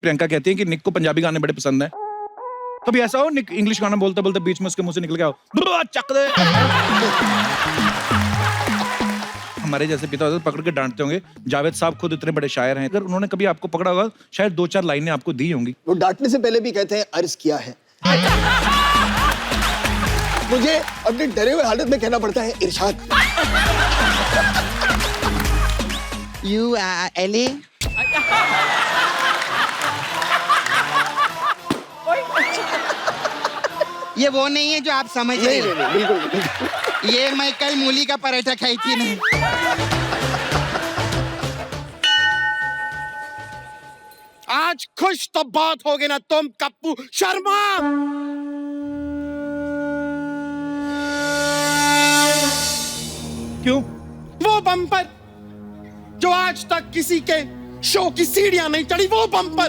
प्रियंका कहती है कि निक को पंजाबी गाने बड़े पसंद हैं। कभी ऐसा हो निक इंग्लिश गाना बोलते बोलते बीच में उसके मुंह से निकल गया हो चक दे। हमारे जैसे पिता होते पकड़ के डांटते होंगे। जावेद साहब खुद इतने बड़े शायर हैं, अगर उन्होंने कभी आपको पकड़ा होगा शायद 2-4 लाइनें आपको दी होंगी। वो डांटने से पहले भी कहते हैं अर्ज किया है। मुझे अपने डरे हुए हालत में कहना पड़ता है इरशाद। You Ellie? ये वो नहीं है जो आप समझ रहे हैं। नहीं, बिल्कुल बिल्कुल। ये मैं कल मूली का पराठा खाई थी नहीं। आज खुश तो बहुत होगे ना तुम कप्पू शर्मा। क्यों? वो बम्पर जो आज तक किसी के शो की सीढ़ियां नहीं चढ़ी, वो बम्पर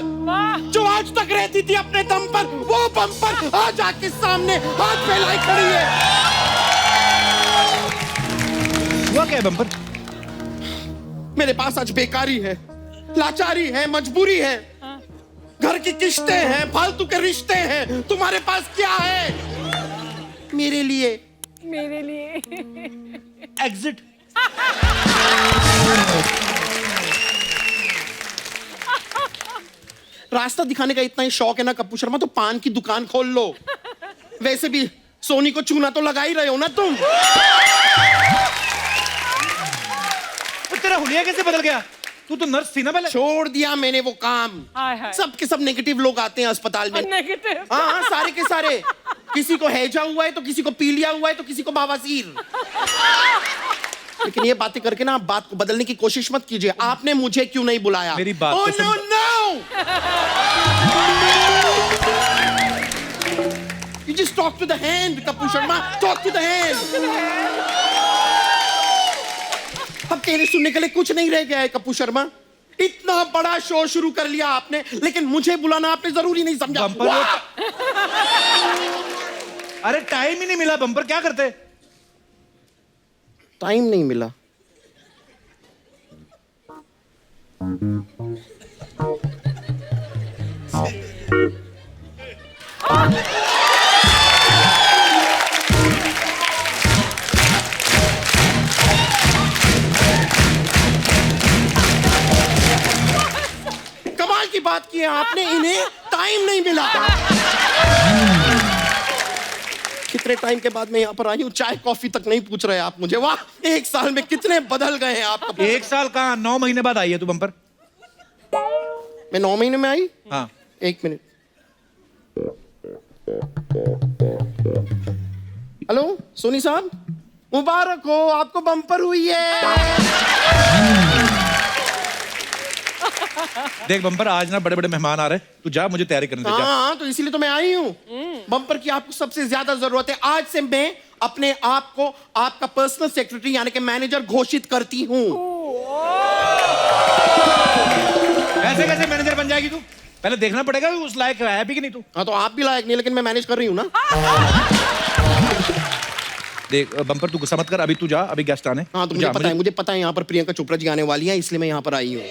जो आज तक रहती थी अपने दम पर, वो बम्पर आज आके सामने हाथ फैलाई खड़ी है। हुआ क्या है बम्पर? मेरे पास आज बेकारी है, लाचारी है, मजबूरी है, घर की किस्तें हैं, फालतू के रिश्ते हैं। तुम्हारे पास क्या है मेरे लिए? एग्जिट। रास्ता दिखाने का इतना ही शौक है ना कप्पू शर्मा, तो पान की दुकान खोल लो। वैसे भी सोनी को चूना तो लगा ही रहे हो ना तुम। तेरा हुलिया कैसे बदल गया? तू तो नर्स थी ना पहले। छोड़ दिया मैंने वो काम। सब के सब नेगेटिव लोग आते हैं अस्पताल में। नेगेटिव? हाँ, सारे के सारे। किसी को हैजा हुआ है तो किसी को पीलिया हुआ है तो किसी को बवासीर। लेकिन ये बातें करके ना आप बात को बदलने की कोशिश मत कीजिए। आपने मुझे क्यों नहीं बुलाया? मेरी बात oh, तो no, no! You just talk to the hand, Kappu Sharma. Talk to the hand. अब कहने सुनने के लिए कुछ नहीं रह गया है कप्पू शर्मा। इतना बड़ा शो शुरू कर लिया आपने, लेकिन मुझे बुलाना आपने जरूरी नहीं समझा। अरे टाइम ही नहीं मिला बम्पर, क्या करते? टाइम नहीं मिला। कमाल की बात की है आपने, इन्हें टाइम नहीं मिला। कितने टाइम के बाद मैं यहाँ पर आई हूँ, चाय कॉफी तक नहीं पूछ रहे आप मुझे। वाह, 1 साल में कितने बदल गए हैं आप। 1 साल कहाँ, 9 महीने बाद आई है तू बम्पर। मैं 9 महीने में आई? हाँ। 1 मिनट। हेलो सोनी साहब, मुबारक हो, आपको बम्पर हुई है। देख बम्पर, आज ना बड़े बड़े मेहमान आ रहे हैं, तू जा, मुझे तैयारी करने दे जा। हाँ, तो इसीलिए तो मैं आई हूँ। बम्पर की आपको सबसे ज्यादा जरूरत है। आज से मैं अपने आप को आपका पर्सनल सेक्रेटरी यानी कि मैनेजर घोषित करती हूँ। ऐसे कैसे मैनेजर बन जाएगी तू? पहले देखना पड़ेगा उस लायक है भी कि नहीं तू। हाँ, तो आप भी लायक नहीं, लेकिन मैं मैनेज कर रही हूँ ना। देख बम्पर, तू गुस्सा मत कर, अभी तू जा, अभी गेस्ट आने। हाँ, तो मुझे पता है यहाँ पर प्रियंका चोपड़ा जी आने वाली है, इसलिए मैं यहाँ पर आई हूँ।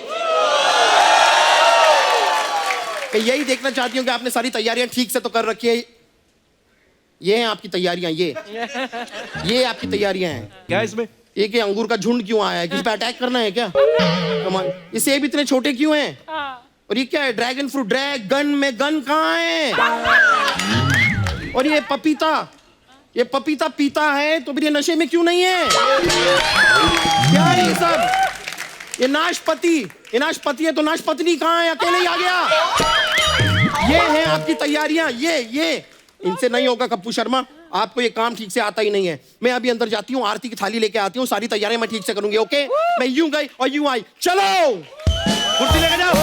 मैं यही देखना चाहती हूँ कि आपने सारी तैयारियां ठीक से तो कर रखी है। ये हैं आपकी तैयारियां, ये आपकी तैयारियां हैं। क्या इसमें? ये कि अंगूर का झुंड क्यों आया है? किसी पे अटैक करना है क्या? कमाल। ये सेब इतने छोटे क्यों हैं? और ये क्या है? Dragon fruit. ड्रैगन में गन कहाँ है? और ये पपीता पीता है तो फिर ये नशे में क्यों नहीं है? क्या है ये सब? ये नाशपति है तो नाशपत्नी कहाँ है? अकेले ही आ गया। ये है आपकी तैयारियां, ये इनसे नहीं होगा कप्पू शर्मा, आपको ये काम ठीक से आता ही नहीं है। मैं अभी अंदर जाती हूँ, आरती की थाली लेके आती हूँ, सारी तैयारियां मैं ठीक से करूंगी। ओके, मैं यूं गई और यूं आई। चलो कुर्सी लेके जाओ।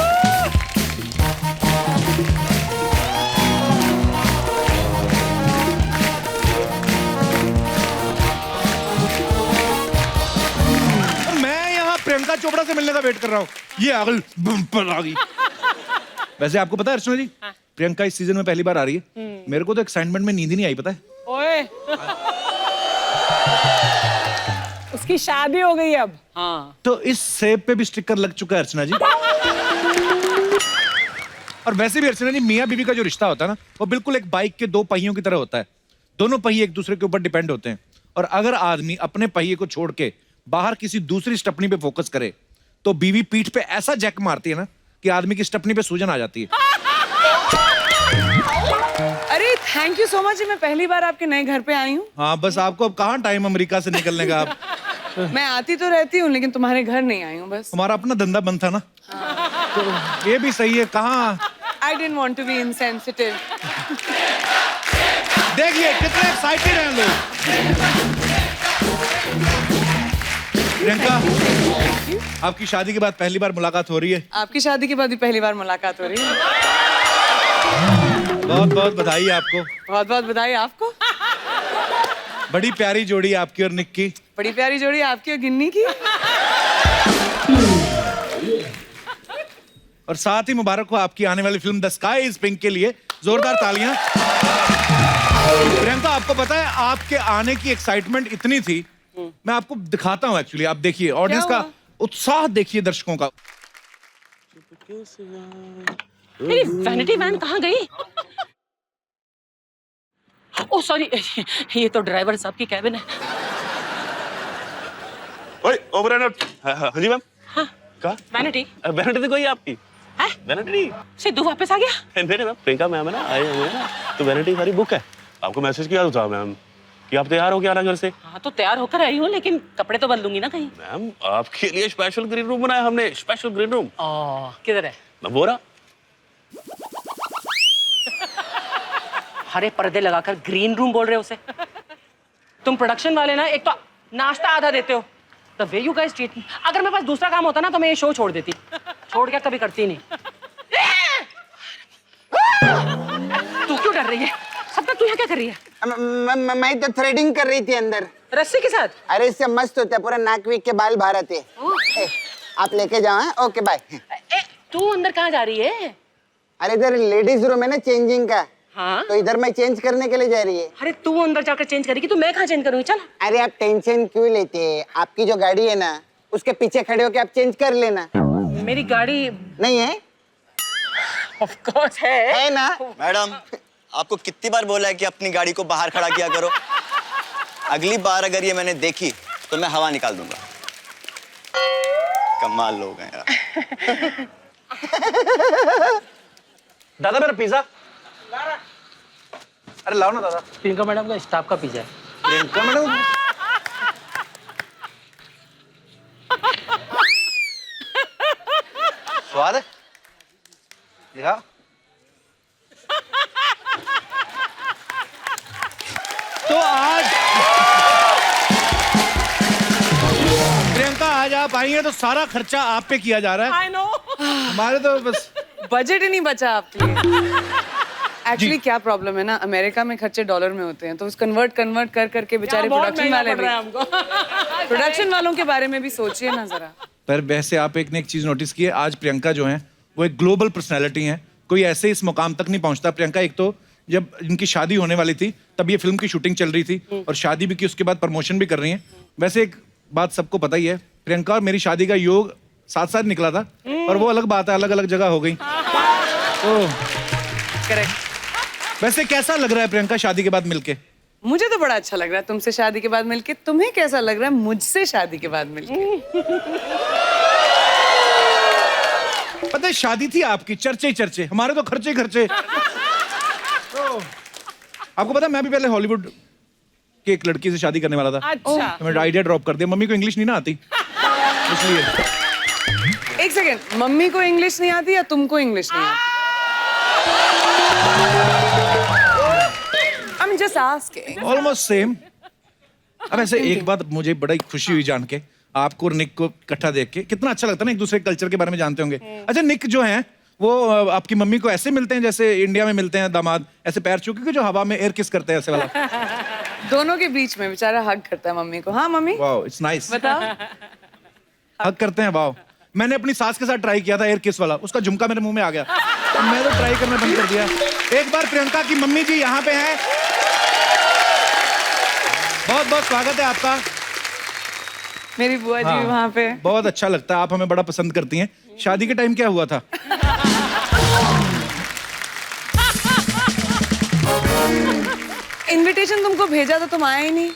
मैं यहाँ प्रियंका चोपड़ा से मिलने का वेट कर रहा हूँ, ये आगल बम्पर आ गई। वैसे आपको पता है अर्चना जी, प्रियंका इस सीजन में पहली बार आ रही है। मेरे को तो एक्साइटमेंट में नींद ही नहीं आई, पता है? ओए उसकी शादी हो गई अब। हाँ, तो इस सेब पे भी स्टिकर लग चुका है अर्चना जी। और वैसे भी अर्चना जी, मियाँ बीवी का जो रिश्ता होता है ना, वो बिल्कुल एक बाइक के दो पहियों की तरह होता है। दोनों पहिए एक दूसरे के ऊपर डिपेंड होते हैं, और अगर आदमी अपने पहिए को छोड़ के बाहर किसी दूसरी स्टपनी पे फोकस करे तो बीवी पीठ पे ऐसा जैक मारती है ना कि आदमी की स्टपनी पे सूजन आ जाती है। अरे थैंक यू सो मच, मैं पहली बार आपके नए घर पे आई हूँ। हाँ, बस आपको अब कहाँ टाइम अमेरिका से निकलने का। आप मैं आती तो रहती हूँ लेकिन तुम्हारे घर नहीं आई हूँ बस। हमारा अपना धंधा बंद था ना, तो ये भी सही है। कहाँ I didn't want to be insensitive. देखिए कितने एक्साइटेड हैं लोग। प्रियंका, आपकी शादी के बाद पहली बार मुलाकात हो रही है। आपकी शादी के बाद भी पहली बार मुलाकात हो रही है। बहुत बहुत बधाई आपको। बहुत बहुत बधाई आपको। बड़ी प्यारी जोड़ी आपकी और निक की। बड़ी प्यारी जोड़ी आपकी और गिन्नी की। और साथ ही मुबारक हो आपकी आने वाली film the sky is pink के लिए। जोरदार तालियां। प्रियंका, आपको पता है आपके आने की एक्साइटमेंट इतनी थी, मैं आपको दिखाता हूं एक्चुअली। आप देखिए ऑडियंस का उत्साह, देखिए दर्शकों का। मेरी वैनिटी वैन कहाँ गई? ओह सॉरी, ये तो ड्राइवर साहब की कैबिन है। ओए ओवरराइडर। हाँ जी मैम। हाँ, कहा? वैनिटी। वैनिटी तो कोई है आपकी? है? वैनिटी सिद्धू वापस आ गया? मेरे मैम, प्रियंका मैम है ना, आए हुए हैं ना, तो वैनिटी सारी बुक है। आपको मैसेज किया था मैम कि आप तैयार हो के आना घर से। हाँ तो तैयार होकर आई हूँ, लेकिन कपड़े तो बदलूंगी ना कहीं। मैम, आपके लिए स्पेशल ग्रीन रूम बनाया हमने, स्पेशल ग्रीन रूम। किधर है? मैं बोरा। हरे पर्दे लगाकर ग्रीन रूम बोल रहे हो उसे? तुम प्रोडक्शन वाले ना, एक तो नाश्ता आधा देते हो। The way you guys treat me. अगर मेरे पास दूसरा काम होता ना तो मैं ये शो छोड़ देती। छोड़ के कभी करती नहीं। तू क्यों डर रही है? सपना, तू यहाँ क्या कर रही है? मैं तो थ्रेडिंग कर रही थी अंदर। रस्सी के साथ? अरे इससे मस्त होता है, पूरा नाक वीक के बाल बाहर आते हैं। आप लेके जाओ। हाँ, ओके बाय। तू अंदर कहाँ जा रही है? अरे इधर लेडीज रूम है ना चेंजिंग का। हाँ? तो इधर मैं चेंज करने के लिए जा रही है। अरे तू अंदर जाकर चेंज करेगी तो मैं कहाँ चेंज करूँगी? चल। अरे आप टेंशन क्यों लेते हैं? आपकी जो गाड़ी है ना, उसके पीछे खड़े होके आप चेंज कर लेना। मेरी गाड़ी नहीं है? ऑफ कोर्स है ना? मैडम, आपको कितनी बार बोला है कि अपनी गाड़ी को बाहर खड़ा किया करो। अगली बार अगर ये मैंने देखी तो मैं हवा निकाल दूंगा। कमाल लोग हैं यार। दादा मेरा पिज्जा। अरे लाओ ना दादा। प्रियंका मैडम का स्टाफ का पिज्जा है। प्रियंका मैडम, स्वाद है? दिखा। तो आज प्रियंका, आज आप आई हैं तो सारा खर्चा आप पे किया जा रहा है। I know. हमारे तो बस बजट ही नहीं बचा आपके लिए। एक्चुअली क्या प्रॉब्लम है ना, अमेरिका में खर्चे डॉलर में होते हैं, तो उस कन्वर्ट कर करके बेचारे प्रोडक्शन वाले भी, प्रोडक्शन वालों के बारे में भी सोचिए ना जरा। पर वैसे आप एक ने एक चीज नोटिस की है, आज प्रियंका जो है वो एक ग्लोबल पर्सनैलिटी है। कोई ऐसे इस मुकाम तक नहीं पहुंचता। प्रियंका, एक तो जब इनकी शादी होने वाली थी तब ये फिल्म की शूटिंग चल रही थी, और शादी भी की, उसके बाद प्रमोशन भी कर रही हैं। वैसे एक बात सबको पता ही है, प्रियंका और मेरी शादी का योग साथ साथ निकला था, और वो अलग बात है, अलग अलग जगह हो गई। तो करेक्ट। वैसे कैसा लग रहा है प्रियंका शादी के बाद मिलके? मुझे तो बड़ा अच्छा लग रहा है तुमसे शादी के बाद मिलके। तुम्हें कैसा लग रहा है मुझसे शादी के बाद मिलके? पता है, शादी थी आपकी, चर्चे ही चर्चे, हमारे तो खर्चे ही खर्चे। तो आपको पता है, मैं भी पहले हॉलीवुड की एक लड़की से शादी करने वाला था। अच्छा। तो मैंने आइडिया ड्रॉप कर दिया। मम्मी को इंग्लिश नहीं ना आती, इसलिए। एक सेकेंड, मम्मी को इंग्लिश नहीं आती या तुमको इंग्लिश नहीं आती? I'm just asking. Almost same. अब ऐसे एक बात मुझे बड़ी खुशी हुई जान के, आपको और निक को इकट्ठा देख के। कितना अच्छा लगता है ना, एक दूसरे कल्चर के बारे में जानते होंगे। अच्छा, निक जो है वो आपकी मम्मी को ऐसे मिलते हैं जैसे इंडिया में मिलते हैं दामाद, ऐसे पैर छू के जो हवा में एयर किस करते हैं, ऐसे वाला? दोनों के बीच में बेचारा हग करता है मम्मी को। हाँ मम्मी, वाओ, इट्स नाइस। बताओ। हग करते हैं, वाओ। मैंने अपनी सास के साथ ट्राई किया था एयर किस वाला, उसका झुमका मेरे मुंह में आ गया, तो मैं तो ट्राई करना बंद कर दिया। एक बार प्रियंका की मम्मी जी यहाँ पे हैं, बहुत बहुत स्वागत है आपका। मेरी बुआ जी हाँ, भी वहाँ पे। बहुत अच्छा लगता है, आप हमें बड़ा पसंद करती हैं। शादी के टाइम क्या हुआ था? इनविटेशन तुमको भेजा तो तुम आए ही नहीं।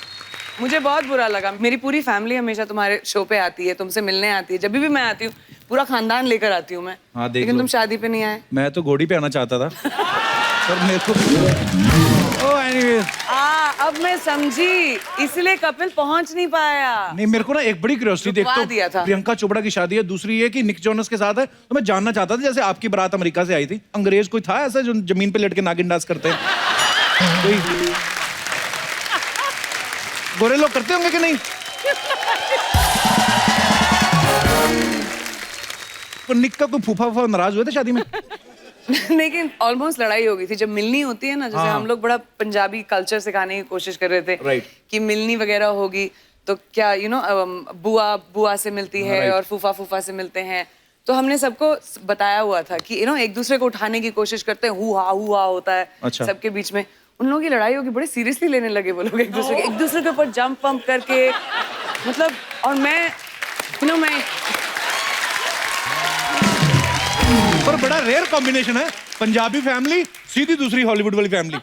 मुझे बहुत बुरा लगा। मेरी पूरी फैमिली हमेशा तुम्हारे शो पे आती है, तुमसे मिलने आती है। जब भी मैं आती हूँ पूरा खानदान लेकर आती हूँ मैं। हाँ, देख लेकिन लो। तुम शादी पे नहीं आए। मैं तो घोड़ी पे आना चाहता था पर मेरे को एनीवेज अब मैं समझी, इसलिए कपिल पहुंच नहीं पाया। नहीं, मेरे को ना एक बड़ी क्यूरियोसिटी रुकवा देखता दिया था। प्रियंका चोपड़ा की शादी है, दूसरी ये कि निक जोनस के साथ है, तो मैं जानना चाहता था जैसे आपकी बारात अमेरिका से आई थी, अंग्रेज कोई था ऐसा जो जमीन पे लेट के नागिन डांस करते हैं? कोई गोरे लोग करते होंगे कि नहीं? तो निक का कोई फूफा नाराज हुए थे शादी में? लेकिन ऑलमोस्ट लड़ाई हो गई थी। जब मिलनी होती है ना, जैसे हम लोग बड़ा पंजाबी कल्चर सिखाने की कोशिश कर रहे थे Right. कि मिलनी वगैरह होगी तो क्या बुआ बुआ से मिलती है Right. और फूफा फूफा से मिलते हैं। तो हमने सबको बताया हुआ था कि एक दूसरे को उठाने की कोशिश करते हैं, हुआ होता है अच्छा। सबके बीच में। उन लोगों की लड़ाई होगी, बड़े सीरियसली लेने लगे वो लोग एक दूसरे के ऊपर जंप पंप करके, मतलब। और मैं पर बड़ा रेयर कॉम्बिनेशन है, पंजाबी फैमिली सीधी दूसरी हॉलीवुड वाली फैमिली।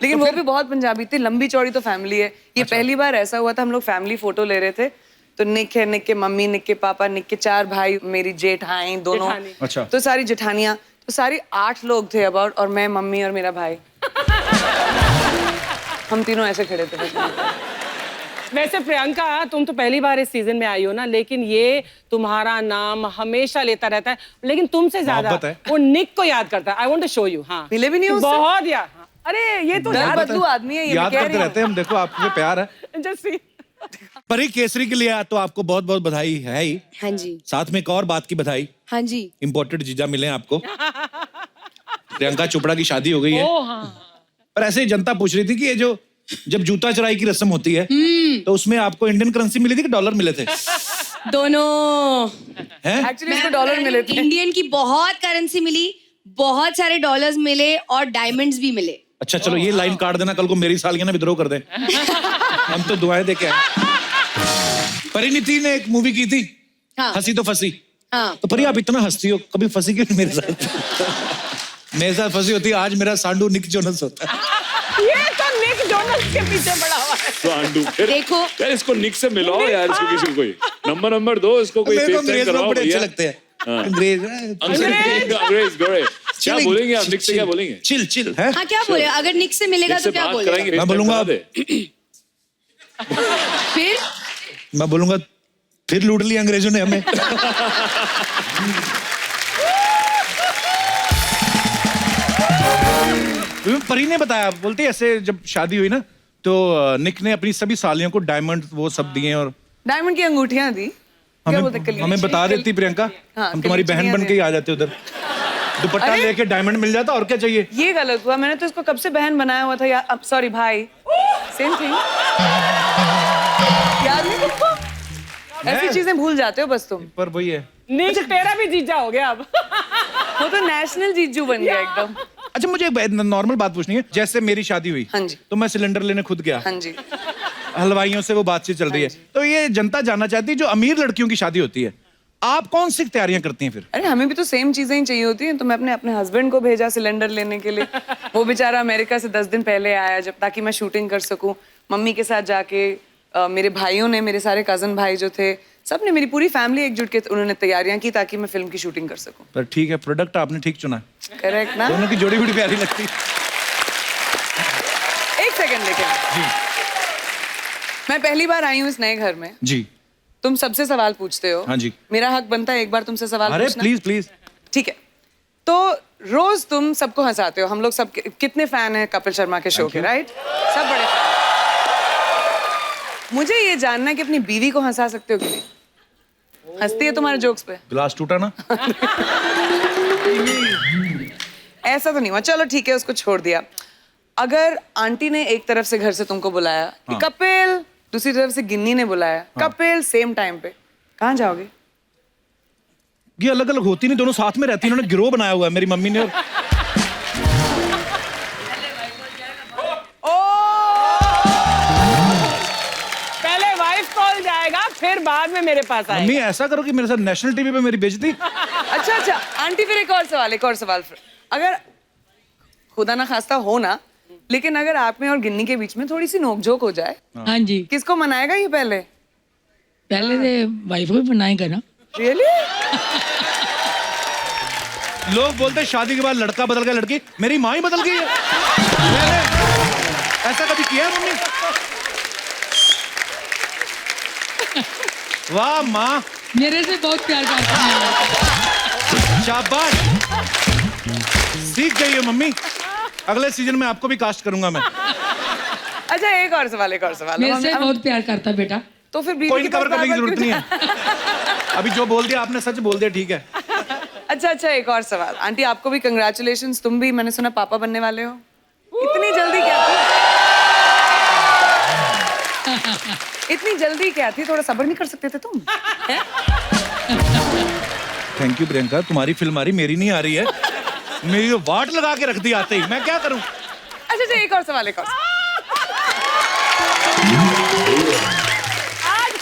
लेकिन वो भी बहुत पंजाबी थी, लंबी चौड़ी तो फैमिली है। ये पहली बार ऐसा हुआ था, हम लोग फैमिली फोटो ले रहे थे तो निक है, निक के मम्मी, निक के पापा, निक के 4 भाई, मेरी जेठाई दोनों, अच्छा। तो सारी जेठानियां, तो सारी 8 लोग थे अबाउट, और मैं, मम्मी और मेरा भाई। हम तीनों ऐसे खड़े थे। वैसे प्रियंका, तुम तो पहली बार इस सीजन में आई हो ना, लेकिन ये तुम्हारा नाम हमेशा लेता रहता है, लेकिन तुमसे ज्यादा मोहब्बत है। वो निक को याद करता है। I want to show you. हाँ, मिले भी नहीं उससे? बहुत यार। हाँ। अरे ये तो दल बदलू आदमी है ये, याद करते रहते हैं हम, देखो आपके प्यार है। Just see. परी केसरी के लिए तो आपको बहुत बहुत बधाई है ही, हाँ जी, साथ में एक और बात की बधाई, हाँ जी। इम्पोर्टेड जीजा मिले आपको। प्रियंका चोपड़ा की शादी हो गई है। ओ हाँ। पर ऐसे ही जनता पूछ रही थी कि ये जब जूता चुराई की रस्म होती है तो उसमें आपको इंडियन करेंसी मिली थी कि डॉलर मिले थे? दोनों। हैं? एक्चुअली इसको डॉलर मिले थे। इंडियन की बहुत करेंसी मिली, बहुत सारे डॉलर्स मिले और डायमंड्स भी मिले। अच्छा चलो, ये लाइन काट देना, कल को मेरी सालियां विद्रोह कर दें। हम तो दुआएं दे के आए। परिणीति ने एक मूवी की थी, हाँ। हंसी तो फंसी। हाँ। तो परी आप इतना हंसती हो, कभी फंसी क्यों नहीं मेरे साथ? मेरे साथ फंसी होती, आज मेरा सांडू निक जोनस होता है। ये तो निक जोनस के पीछे पड़ा हुआ है। सांडू, फिर देखो यार इसको निक से मिलाओ यार, इसको किसी को कोई नंबर दो, इसको कोई मेरे को FaceTime अंग्रेज लोग करवाओ बड़े अच्छे भैया। लगते हैं। हाँ। अंग्रेज अंग्रेज गोरे। क्या Chilling, बोलेंगे आप? chill, निक से क्या chill, बोलेंगे? चिल है। हाँ, क्या बोले? अगर निक से मिलेगा निक तो से क्या बात बोलेगा? कराएंगे, मैं बोलूंगा फिर मैं बोलूंगा फिर लूट लिया अंग्रेजों ने हमें। परी ने बताया, बोलती ऐसे जब शादी हुई ना तो निक ने अपनी सभी सालियों को डायमंड वो सब दिए और डायमंड की अंगूठियां दी। क्या बोलते हैं, कली- हमें बता देती प्रियंका, हाँ, हम तुम्हारी बहन बन के ही आ जाते उधर, दुपट्टा अरे! लेके डायमंड मिल जाता, और क्या चाहिए? ये गलत हुआ, मैंने तो इसको कब से बहन बनाया हुआ था यार। अब सॉरी भाई, सेम थिंग। याद नहीं तुमको? ऐसी चीजें भूल जाते हो बस तुम। पर वही है। निक तेरा भी जीजा हो गया अब। वो तो नेशनल जीजू बन गया एकदम। अच्छा मुझे नॉर्मल बात पूछनी है, जैसे मेरी शादी हुई हाँ जी। तो मैं सिलेंडर लेने खुद गया, हाँ जी। हलवाइयों से वो बातचीत चल रही है, तो ये जनता जानना चाहती है जो अमीर लड़कियों की शादी होती है, आप कौन सी तैयारियां करती हैं फिर? अरे हमें भी तो सेम चीजें ही चाहिए होती हैं, तो मैं अपने हस्बैंड को भेजा सिलेंडर लेने के लिए। वो बेचारा अमेरिका से 10 दिन पहले आया, जब ताकि मैं शूटिंग कर सकूं। मम्मी के साथ जाके मेरे भाइयों ने, मेरे सारे कजन भाई जो थे, सब ने, मेरी पूरी फैमिली एकजुट के उन्होंने तैयारियां की ताकि मैं फिल्म की शूटिंग कर सकूं। पर ठीक है, प्रोडक्ट आपने ठीक चुना, करेक्ट ना? दोनों की जोड़ी बड़ी प्यारी लगती। एक सेकंड लेकिन मैं पहली बार आई हूँ इस नए घर में, जी तुम सबसे सवाल पूछते हो। हाँ जी। मेरा हक बनता है एक बार तुमसे सवाल अरे पूछना। Please please. ठीक है, तो रोज तुम सबको हंसाते हो, हम लोग सब कितने फैन हैं कपिल शर्मा के शो के, राइट? सब बड़े fan। मुझे ये जानना है कि अपनी बीवी को हंसा सकते हो कि नहीं? हंसती है तुम्हारे जोक्स पे? ग्लास टूटा ना? ऐसा तो नहीं हुआ, चलो ठीक है, उसको छोड़ दिया। अगर आंटी ने एक तरफ से घर से तुमको बुलाया कि कपिल, दूसरी तरफ से गिन्नी ने बुलाया कपिल, सेम टाइम पे, कहाँ जाओगे? ये अलग अलग होती नहीं, दोनों साथ में रहती, इन्होंने गिरोह बनाया हुआ है मेरी मम्मी ने। पहले वाइफ कॉल जाएगा, फिर बाद में मेरे पास मम्मी आएगा। ऐसा करो कि मेरे साथ नेशनल टीवी पे मेरी बेइज्जती। अच्छा आंटी, फिर एक और सवाल। अगर खुदा ना खास्ता हो ना, लेकिन अगर आप में और गिन्नी के बीच में थोड़ी सी नोकझोंक हो जाए, हाँ जी, किसको मनाएगा ये पहले? पहले तो वाइफ को बनाएगा ना। रियली? लोग बोलते हैं शादी के बाद लड़का बदल गया, लड़की, मेरी माँ ही बदल गई है। मैंने ऐसा कभी किया है मम्मी? वाह माँ, मेरे से बहुत प्यार करता है। शाबाश, सीख गई है मम्मी। अगले सीजन में आपको भी कास्ट करूंगा मैं। अच्छा एक और सवाल। मेरे से बहुत प्यार करता बेटा। तो फिर बीवी कोई के कवर पास करने की बार-बार जरूरत नहीं क्यों है। अभी जो बोल दिया आपने सच बोल दिया, ठीक है। अच्छा एक और सवाल। आंटी आपको भी कंग्रेचुलेशंस, तुम भी मैंने सुना पापा बनने वाले हो। इतनी जल्दी क्या थी? इतनी जल्दी क्या थी? थोड़ा सब्र नहीं कर सकते थे तुम? थैंक यू प्रियंका, तुम्हारी फिल्म आ रही, मेरी नहीं आ रही है। मेरी तो वाट लगा के रख दी आते ही, मैं क्या करूं? अच्छा एक और सवाल। आज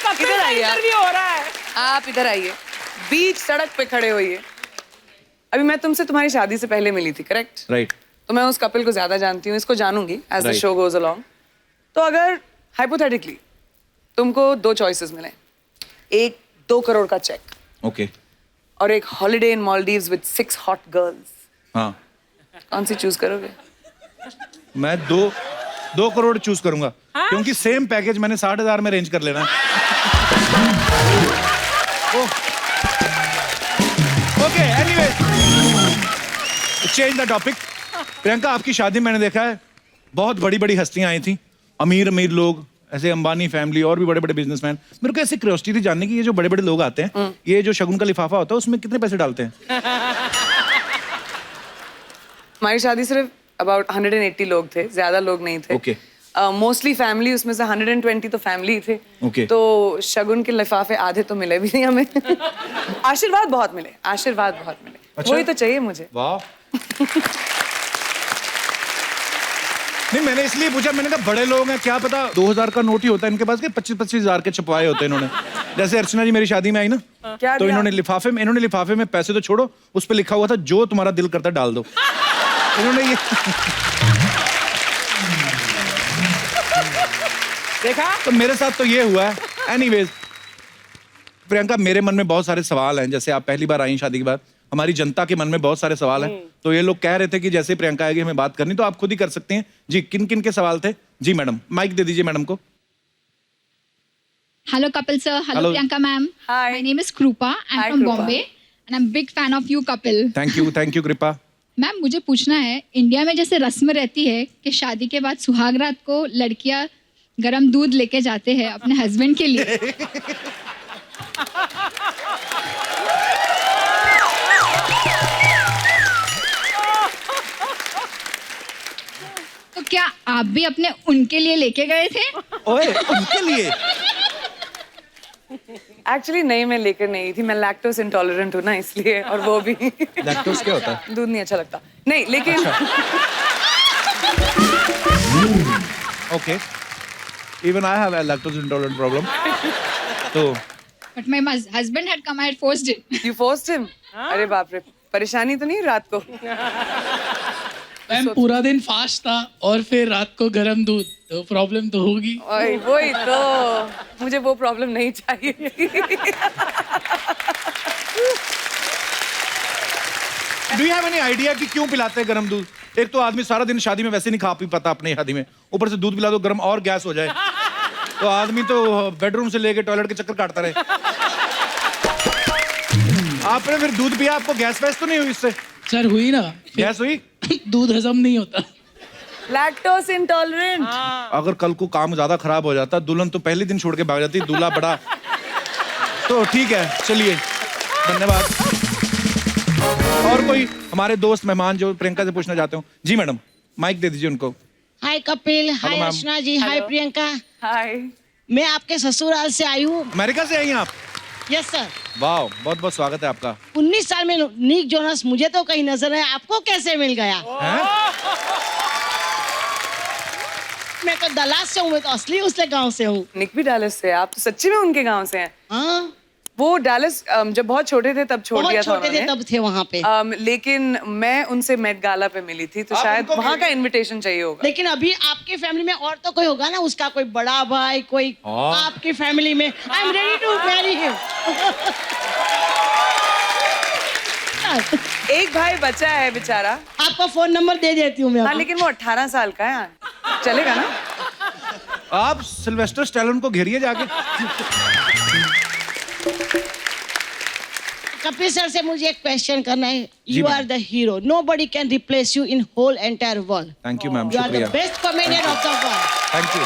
कपिल का इंटरव्यू हो रहा है। आप इधर आइए, बीच सड़क पे खड़े होइए। अभी मैं तुमसे तुम्हारी शादी से पहले मिली थी, करेक्ट? राइट। तो मैं उस कपिल को ज्यादा जानती हूँ, इसको जानूंगी as the Right. Show goes along. तो अगर हाइपोथेटिकली तुमको दो चॉइसेस मिले, एक 2 करोड़ का चेक ओके। और एक holiday in Maldives with 6 hot girls, हाँ, कौन सी चूज करोगे? मैं 2 करोड़ चूज करूंगा, क्योंकि सेम पैकेज मैंने 60,000 में अरेंज कर लेना है। Okay, anyway, change the topic. Priyanka, आपकी शादी मैंने देखा है, बहुत बड़ी बड़ी हस्तियां आई थी, अमीर अमीर लोग, ऐसे अंबानी फैमिली और भी बड़े बड़े बिजनेसमैन। मेरे को ऐसी क्यूरियोसिटी थी जानने की, ये जो बड़े बड़े लोग आते हैं, ये जो शगुन का लिफाफा होता है, उसमें कितने पैसे डालते हैं? हमारी शादी सिर्फ अबाउट 180 लोग थे, ज्यादा लोग नहीं थे। Okay. मोस्टली फैमिली, उसमें से 120 तो फैमिली थे। Okay. तो शगुन के लिफाफे आधे तो मिले भी नहीं हमें। आशीर्वाद बहुत मिले। अच्छा? वही तो चाहिए मुझे। वाह। नहीं, मैंने इसलिए पूछा, मैंने कहा बड़े लोग हैं, क्या पता 2000 का नोट ही होता है इनके पास, के 25-25 हजार के छपवाए होते हैं इन्होंने। जैसे अर्चना जी मेरी शादी में आई ना, क्या तो दिया? इन्होंने लिफाफे में पैसे तो छोड़ो, उस पे लिखा हुआ था जो तुम्हारा दिल करता डाल दो। इन्होंने ये देखा? तो मेरे साथ तो ये हुआ है। एनीवेज प्रियंका, मेरे मन में बहुत सारे सवाल हैं। जैसे आप पहली बार आई शादी के बाद, हमारी जनता के मन में बहुत सारे सवाल हैं। तो ये लोग कह रहे थे कि जैसे प्रियंका आएगी हमें बात करनी, तो आप खुद ही कर सकते हैं जी। किन किन के सवाल थे? जी मैडम, माइक दे दीजिए मैडम को। Hello, Kapil sir. Hello, Hello. Priyanka ma'am. Hi. My name is Krupa. I'm Hi, from Krupa. Bombay, and I'm a big fan of you, Kapil. Thank you कृपा। मैम, मुझे पूछना है, India में जैसे रस्म रहती है कि शादी के बाद सुहागरात को लड़कियां गरम दूध लेके जाते हैं अपने हस्बैंड के लिए, तो क्या आप भी अपने उनके लिए लेके गए थे? ओए, उनके लिए? एक्चुअली नहीं, मैं लेकर नहीं थी। मैं लैक्टोज इंटॉलरेंट हूँ ना, इसलिए। और वो भी लैक्टोज क्या होता है? दूध नहीं अच्छा लगता। नहीं, लेकिन okay, even I have a lactose intolerant problem. तो But my husband had come, I had forced it. You forced him? अरे बाप रे, परेशानी तो नहीं रात को? मैम, पूरा दिन फास्ट था और फिर रात को गरम दूध, तो प्रॉब्लम तो होगी। ओए, वही तो, मुझे वो प्रॉब्लम नहीं चाहिए थी। Do you have any idea कि क्यों पिलाते हैं गरम दूध? एक तो आदमी सारा दिन शादी में वैसे नहीं खा पी पाता अपनी शादी में, ऊपर से दूध पिला दो गरम और गैस हो जाए, तो आदमी तो बेडरूम से लेके टॉयलेट के चक्कर काटता रहे। आपने फिर दूध पिया, आपको गैस वैस तो नहीं हुई इससे? सर हुई ना, गैस हुई? दूध हजम नहीं होता। Lactose intolerant. अगर कल को काम ज्यादा खराब हो जाता, दुल्हन तो पहले दिन छोड़ के भाग जाती, दूल्हा बड़ा। तो ठीक है, चलिए, धन्यवाद। और कोई हमारे दोस्त मेहमान जो प्रियंका से पूछना चाहते हो? जी मैडम, माइक दे दीजिए उनको। हाय कपिल, हाय मैम। अर्चना जी, हाय प्रियंका। हाय। मैं आपके ससुराल से आई हूँ। अमेरिका से आई हैं आप? Yes sir. वाह, बहुत बहुत स्वागत है आपका। 19 साल में निक जोनस मुझे तो कहीं नजर है, आपको कैसे मिल गया? मैं तो दलास से हूँ, मैं तो असली उसले गांव से हूँ। निक भी डालस से? आप तो सच्ची में उनके गांव से हैं? हाँ। वो डैलस जब बहुत छोटे थे तब छोड़ बहुत दिया था छोटे थे उन्होंने। तब थे वहाँ पे। लेकिन मैं उनसे मेट गाला पे मिली थी, तो शायद वहाँ का इनविटेशन चाहिए होगा। लेकिन अभी आपके फैमिली में और तो कोई होगा ना, उसका कोई बड़ा भाई, कोई आपकी फैमिली में। I am ready to marry him. एक भाई बचा है बेचारा। आपका फोन नंबर दे देती हूँ मैं। हाँ, लेकिन वो 18 साल का है, चलेगा ना? आप सिल्वेस्टर स्टैलोन को घेरिए जाके। कपिल सर से मुझे एक क्वेश्चन करना है। You are the hero, nobody can replace you in whole entire world. Thank you ma'am, you are the शुक्रिया। Best comedian of the world. Thank you.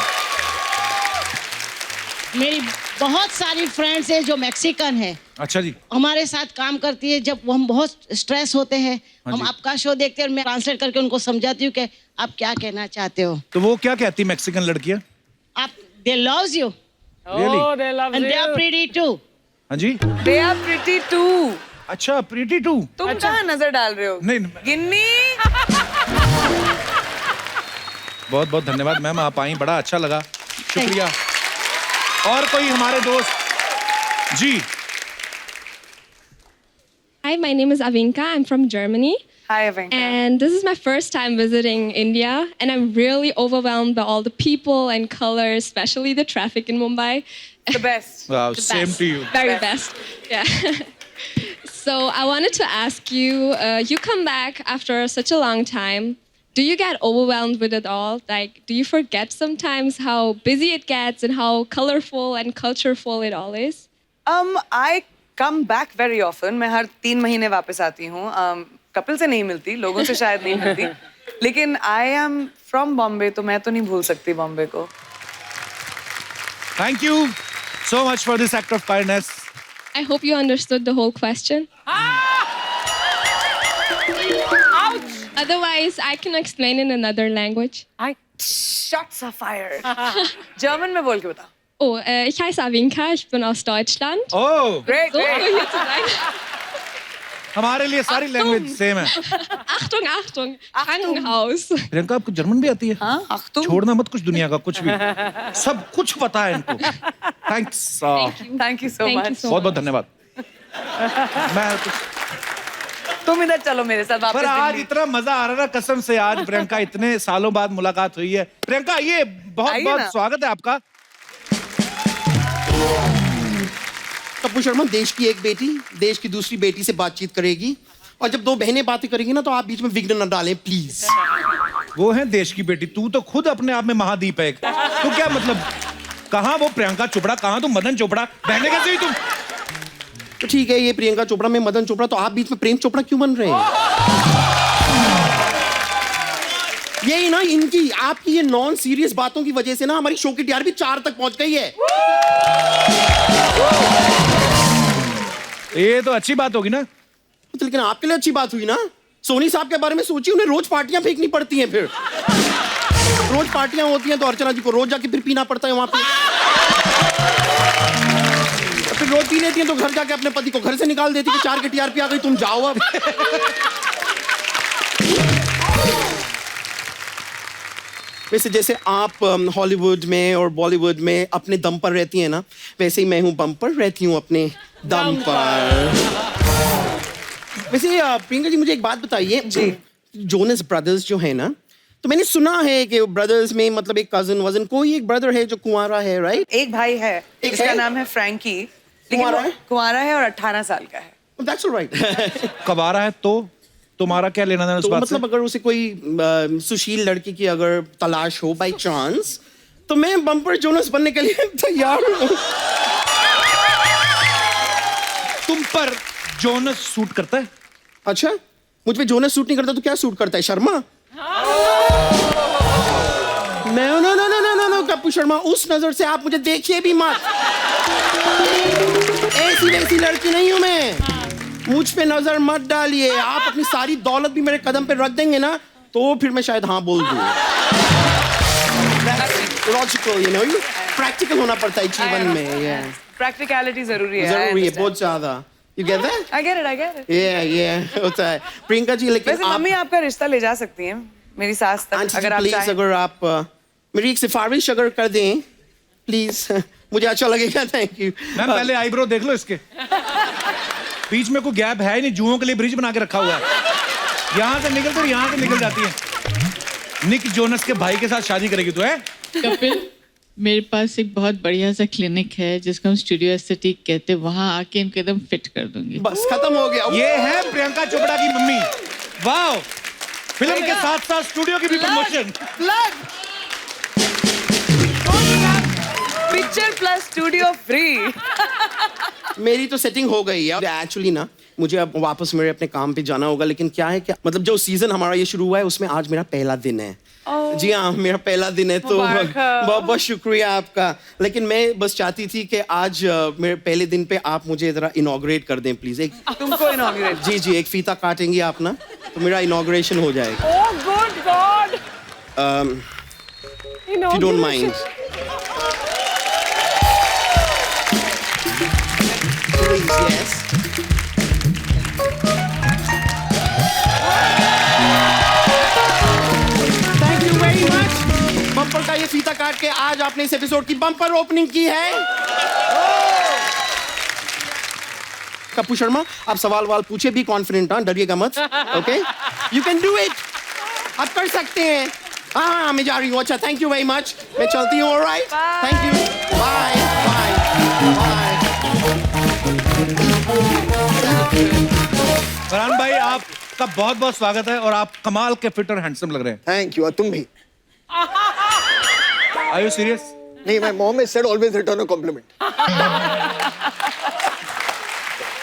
मेरी बहुत सारी फ्रेंड्स हैं जो मैक्सिकन है, अच्छा जी। हमारे साथ काम करती है। जब हम बहुत स्ट्रेस होते हैं, हाँ हम जी। आपका शो देखते हैं और मैं ट्रांसलेट करके उनको समझाती हूँ कि आप क्या कहना चाहते हो। तो वो क्या कहती मैक्सिकन लड़कियां? आप they loves you Really? And they are pretty too. हाँ जी। They are pretty too. अच्छा, प्रीटी टू। तुम कहाँ नजर डाल रहे हो? नहीं, गिन्नी। बहुत बहुत धन्यवाद मैम, आप आई, बड़ा अच्छा लगा, शुक्रिया। और कोई हमारे दोस्त जी? Hi, my name is Avinka. I'm from Germany. Hi, Avinka. And this is my first time visiting India, and I'm really overwhelmed by all the people and colors, especially the traffic in Mumbai. The best. Wow, The same best. to you. Very best. Yeah. So I wanted to ask you, you come back after such a long time. Do you get overwhelmed with it all? Like, do you forget sometimes how busy it gets and how colorful and cultureful it all is? I come back very often. मैं हर 3 महीने वापस आती हूँ। कपिल से नहीं मिलती, लोगों से शायद नहीं मिलती, लेकिन I am from Bombay, तो मैं तो नहीं भूल सकती बॉम्बे को। Thank you so much for this act of kindness. I hope you understood the whole question. Otherwise, I can explain in another language. Shots are fired. German में बोल के बता। Oh, ich heiße Avinka, ich bin aus Deutschland. Oh, Great, So great. hier zu sein. हमारे लिए सारी language same है। Achtung, Achtung, Krankenhaus. Priyanka, आपको German भी आती है? हाँ, Achtung. छोड़ना मत कुछ दुनिया का, कुछ भी, सब कुछ पता है इनको। Thanks. Thank you so Thank you much. so बहुत बहुत धन्यवाद। मैं तुम इधर चलो मेरे साथ वापस पर आज दिल्ली। इतना मजा आ रहा है ना, कसम से। आज प्रियंका, इतने सालों बाद मुलाकात हुई है। प्रियंका, ये बहुत आइए बहुत ना। स्वागत है आपका। कपूर शर्मा, देश की एक बेटी देश की दूसरी बेटी से बातचीत करेगी, और जब 2 बहनें बातें करेंगी ना, तो आप बीच में विघ्न न डालें प्लीज। वो है देश की बेटी, तू तो खुद अपने आप में महाद्वीप है। तो क्या मतलब, कहाँ वो प्रियंका चोपड़ा, कहाँ तुम मदन चोपड़ा, बहने कैसे हुई तुम? तो ठीक है, ये प्रियंका चोपड़ा में मदन चोपड़ा, तो आप बीच में प्रेम चोपड़ा क्यों बन रहे हैं? यही ना, इनकी आपकी ये नॉन सीरियस बातों की वजह से ना हमारी शो की टीआरपी 4 तक पहुंच गई है। ये तो अच्छी बात होगी ना। तो लेकिन आपके लिए अच्छी बात हुई ना। सोनी साहब के बारे में सोचिए, उन्हें रोज पार्टियां फेंकनी पड़ती हैं, फिर रोज पार्टियां होती हैं तो अर्चना जी को रोज जाके फिर पीना पड़ता है वहां पे। फिर रोज पी लेती हैं तो घर जाके अपने पति को घर से निकाल देती है कि 4 की टीआरपी आ गई, तुम जाओ अब। वैसे जैसे आप हॉलीवुड में और बॉलीवुड में अपने दम पर रहती हैं ना, वैसे ही मैं हूँ बम पर, रहती हूँ अपने दम पर। वैसे प्रियंका जी, मुझे एक बात बताइए, जोनस ब्रदर्स जो है ना, तो मैंने सुना है कि ब्रदर्स में मतलब एक कजन वजन कोई एक ब्रदर है जो कुंवारा है, राइट? एक भाई है, जिसका नाम है फ्रैंकी, लेकिन वो कुंवारा है और 18 साल का है। That's all right. कबारा है तो तुम्हारा क्या लेना देना उस तो बात मतलब से? अगर उसे कोई सुशील लड़की की अगर तलाश हो बाय चांस, तो मैं बम्पर जोनस बनने के लिए तैयार हूँ। तुम पर जोनस सूट करता है? अच्छा, मुझ पे जोनस सूट नहीं करता तो क्या सूट करता है? Sharma? No no no no no no Kapoor Sharma, उस नजर से आप मुझे देखिए भी मत। ऐसी वैसी लड़की नहीं हूं मैं, मुझ पे नजर मत डालिए। आप अपनी सारी दौलत भी मेरे कदम पे रख देंगे ना, तो फिर मैं शायद हाँ बोल दूं। लॉजिकल, यू नो, प्रैक्टिकल होना पड़ता है जीवन में। प्रैक्टिकलिटी जरूरी है। जरूरी है, बहुत ज्यादा। You get that? I get it, I get it. Yeah, होता है। प्रियंका जी, लेकिन वैसे मम्मी आपका रिश्ता ले जा सकती हैं मेरी सास तक, आंटी अगर जी आप प्लीज, चाहें। अगर आप मेरी एक सिफारिश अगर कर दें प्लीज मुझे अच्छा लगेगा, थैंक यू। मैम पहले आईब्रो देख लो इसके, बीच में कोई गैप है ही नहीं, जुओं के लिए ब्रिज बना के रखा हुआ है, यहाँ से निकल कर यहाँ से निकल जाती है। निक जोनस के भाई के साथ शादी करेगी तू है? कपिल, मेरे पास एक बहुत बढ़िया सा क्लिनिक है जिसको हम स्टूडियो एस्थेटिक कहते हैं, वहाँ आके इनको एकदम फिट कर दूंगी। बस खत्म हो गया। ये है प्रियंका चोपड़ा की मम्मी। वाह, फिल्म के साथ साथ स्टूडियो की भी promotion. Picture plus studio free. मेरी तो सेटिंग हो गई है एक्चुअली ना, मुझे अब वापस मेरे अपने काम पे जाना होगा, लेकिन क्या है क्या मतलब जो सीजन हमारा ये शुरू हुआ है उसमें आज मेरा पहला दिन है। जी हाँ, मेरा पहला दिन है, तो बहुत बहुत शुक्रिया आपका। लेकिन मैं बस चाहती थी कि आज मेरे पहले दिन पे आप मुझे जरा इनॉग्रेट कर दें प्लीज। एक तुमको इनॉग्रेट? जी जी, एक फीता काटेंगे आप ना, तो मेरा इनॉग्रेशन हो जाएगा। Oh good God, if you don't mind. Please, yes. Thank you very much. Bumper का ये फीता काट के आज आपने इस एपिसोड की बम्पर ओपनिंग की है। कपूर शर्मा, आप सवाल वाल पूछे भी, कॉन्फिडेंट, हाँ, डरिएगा मत। Okay, you can do it, आप कर सकते हैं। हाँ, मैं जा रही हूँ। अच्छा, थैंक यू वेरी मच, मैं चलती हूँ। Alright, thank you, bye bye bye. Farhan भाई, आपका बहुत बहुत स्वागत है और आप कमाल के फिट और हैंडसम लग रहे हैं। थैंक यू, और तुम भी। Are you serious? नहीं, my mom has said always return a compliment.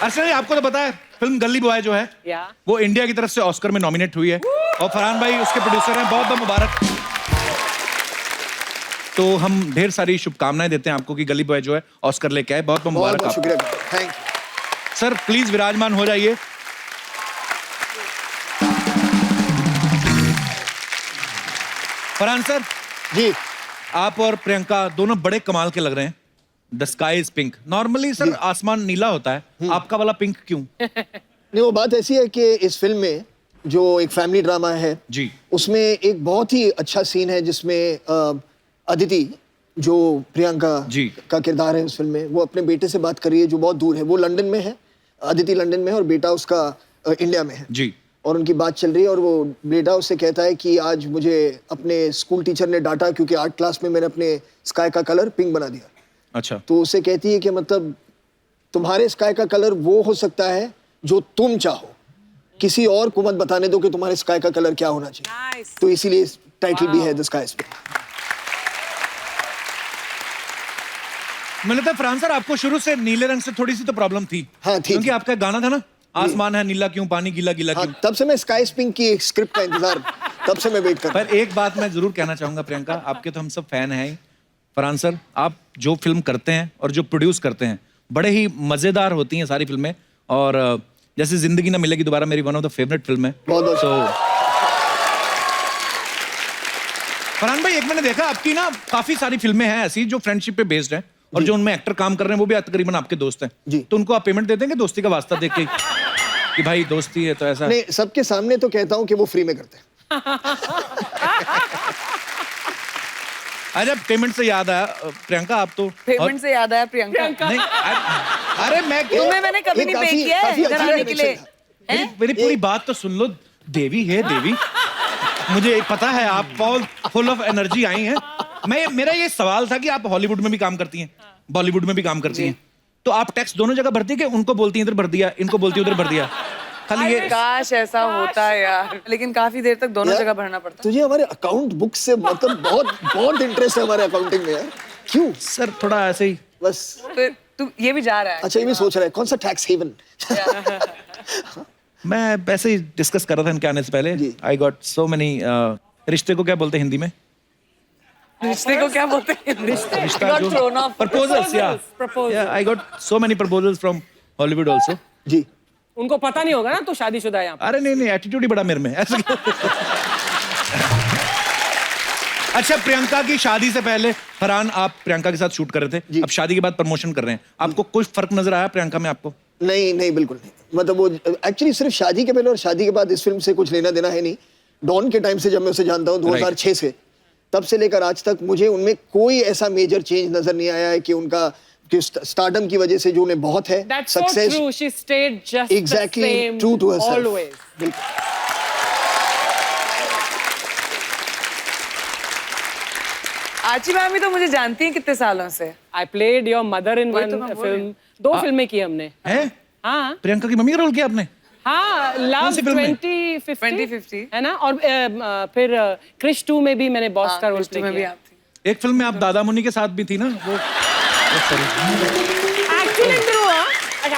अर्चना जी, आपको तो पता है फिल्म गली बॉय जो है वो इंडिया की तरफ से ऑस्कर में नॉमिनेट हुई है और फरहान भाई उसके प्रोड्यूसर हैं। बहुत बहुत मुबारक। तो हम ढेर सारी शुभकामनाएं देते हैं आपको कि गली बॉय जो है ऑस्कर लेके आए। बहुत बहुत मुबारक आपको। शुक्रिया, थैंक यू सर। प्लीज विराजमान हो जाइए। फरहान सर जी, आप और प्रियंका दोनों बड़े कमाल के लग रहे हैं। The sky is pink. Normally sir आसमान नीला होता है, आपका वाला पिंक क्यों? नहीं, वो बात ऐसी है कि इस फिल्म में जो एक फैमिली ड्रामा है जी, उसमें एक बहुत ही अच्छा सीन है जिसमें अदिति जो प्रियंका जी का किरदार है उस फिल्म में, वो अपने बेटे से बात कर रही है जो बहुत दूर है। वो लंदन में है, अदिति लंदन में है और बेटा उसका इंडिया में है जी। और उनकी बात चल रही है और वो बेटा उससे कहता है कि आज मुझे अपने स्कूल टीचर ने डांटा क्योंकि आर्ट क्लास में मैंने अपने स्काई का कलर पिंक बना दिया। अच्छा। तो उसे कहती है कि मतलब तुम्हारे स्काई का कलर वो हो सकता है जो तुम चाहो, किसी और को मत बताने दो कि तुम्हारे स्काई का कलर क्या होना चाहिए। तो इसीलिए टाइटल भी है द स्काई इज पिंक। मैंने तो फरहान सर आपको शुरू से नीले रंग से थोड़ी सी तो प्रॉब्लम थी। हाँ, थी। क्योंकि आपका गाना था ना, आसमान है नीला क्यों, पानी गीला गीला क्यों। तब से मैं स्काई इज पिंक की एक स्क्रिप्ट का इंतजार, तब से मैं वेट कर रहा हूं। पर एक बात मैं जरूर कहना चाहूंगा प्रियंका, आपके तो हम सब फैन हैं। फरहान सर, आप जो फिल्म करते हैं और जो प्रोड्यूस करते हैं बड़े ही मजेदार होती हैं सारी फिल्में। और जैसे जिंदगी ना मिलेगी दोबारा मेरी one of the favourite film है। फरहान भाई, एक मैंने देखा आपकी ना काफी सारी फिल्में हैं ऐसी जो फ्रेंडशिप पे बेस्ड हैं और जो उनमें एक्टर काम कर रहे हैं वो भी तकरीबन आपके दोस्त हैं जी। तो उनको आप पेमेंट दे देंगे दोस्ती का वास्ता देख के कि भाई दोस्ती है तो ऐसा? नहीं, सबके सामने तो कहता हूं कि वो फ्री में करते हैं। अच्छा, पेमेंट से याद आया प्रियंका, आप तो पेमेंट से याद आया प्रियंका। नहीं, अरे मैं तुम्हें मैंने कभी नहीं पे किया है इधर आने के लिए। मेरी पूरी बात तो सुन लो। देवी है देवी, मुझे पता है आप बहुत फुल ऑफ एनर्जी आई हैं। मेरा ये सवाल था कि आप हॉलीवुड में भी काम करती हैं, बॉलीवुड में भी काम करती हैं, तो आप टैक्स दोनों जगह भरती है कि उनको बोलती हैं इधर भर दिया, इनको बोलती है उधर भर दिया? खाली ये काश ऐसा होता है यार, लेकिन काफी देर तक दोनों जगह भरना पड़ता। तुझे हमारे अकाउंट बुक से मतलब बहुत इंटरेस्ट है हमारे अकाउंटिंग में यार। क्यों सर? थोड़ा ऐसे ही बस। तू ये भी जा रहा है? अच्छा, ये भी सोच रहा है कौन सा टैक्स हेवन। मैं वैसे ही डिस्कस कर रहा था इनके आने से पहले। आई गॉट सो मेनी, रिश्ते को क्या बोलते हैं हिंदी में? रिश्ते को क्या बोलते हैं? रिश्ता जो प्रपोजल्स, या I got so many proposals from Hollywood also. जी, उनको पता नहीं होगा ना तो शादीशुदा है यहाँ पे। अरे नहीं, एटीट्यूड ही बड़ा मेरे में ऐसा। अच्छा, प्रियंका की शादी से पहले फरहान आप प्रियंका के साथ शूट कर रहे थे, अब शादी के बाद प्रमोशन कर रहे हैं, आपको कोई फर्क नजर आया प्रियंका में आपको? नहीं, बिल्कुल नहीं। मतलब वो एक्चुअली सिर्फ शादी के पहले और शादी के बाद इस फिल्म से कुछ लेना देना है नहीं। डॉन के टाइम से जब मैं उसे जानता हूँ 2006 से, तब से लेकर आज तक मुझे उनमें कोई ऐसा मेजर चेंज नजर नहीं आया है कि उनका कि स्टारडम की वजह से जो उन्हें बहुत है That's so true. She stayed just exactly the same true to herself. always. बिल्कुल। आची मैम भी तो मुझे जानती हैं कितने सालों से। I played your mother in वही one तो मैं बोल रही film. हूँ। 2 फिल्में की हमने। हैं? हाँ प्रियंका की मम्मी का रोल किया आपने? हाँ लव सी फिल्म में? 2050 है ना, और फिर क्रिश 2 में भी मैंने बॉस का रोल प्ले में भी किया। आप थी। एक फिल्म में आप दादा मुनि के साथ भी थी ना वो?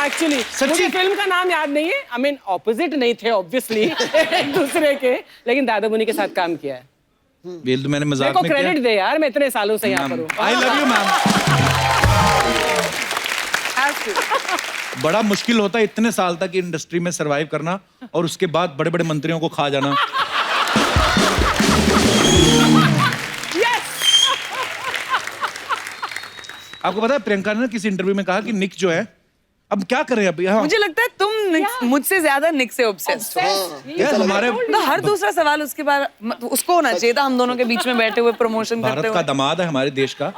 एक्चुअली मुझे फिल्म का नाम याद नहीं है। आई मीन ऑपोजिट नहीं थे ऑब्वियसली एक दूसरे के, लेकिन दादा मुनि के साथ काम किया है। वेल तो मैंने मेरे मजाक को में किया। क्रेडिट दे यार, मैं इतने सालों से यहाँ पर हूँ। I love you ma'am. बड़ा मुश्किल होता है इतने साल तक इंडस्ट्री में सरवाइव करना और उसके बाद बड़े बड़े मंत्रियों को खा जाना। आपको पता है प्रियंका ने ना किसी इंटरव्यू में कहा कि निक जो है अब क्या करें अब यहाँ। मुझे लगता है तुम मुझसे ज्यादा निक से ऑब्सेस्ड हो। यार हमारे तो हर दूसरा सवाल उसके बाद उसको होना चाहिए था, हम दोनों के बीच में बैठे हुए प्रमोशन करते भारत हुए। का दामाद है हमारे देश का।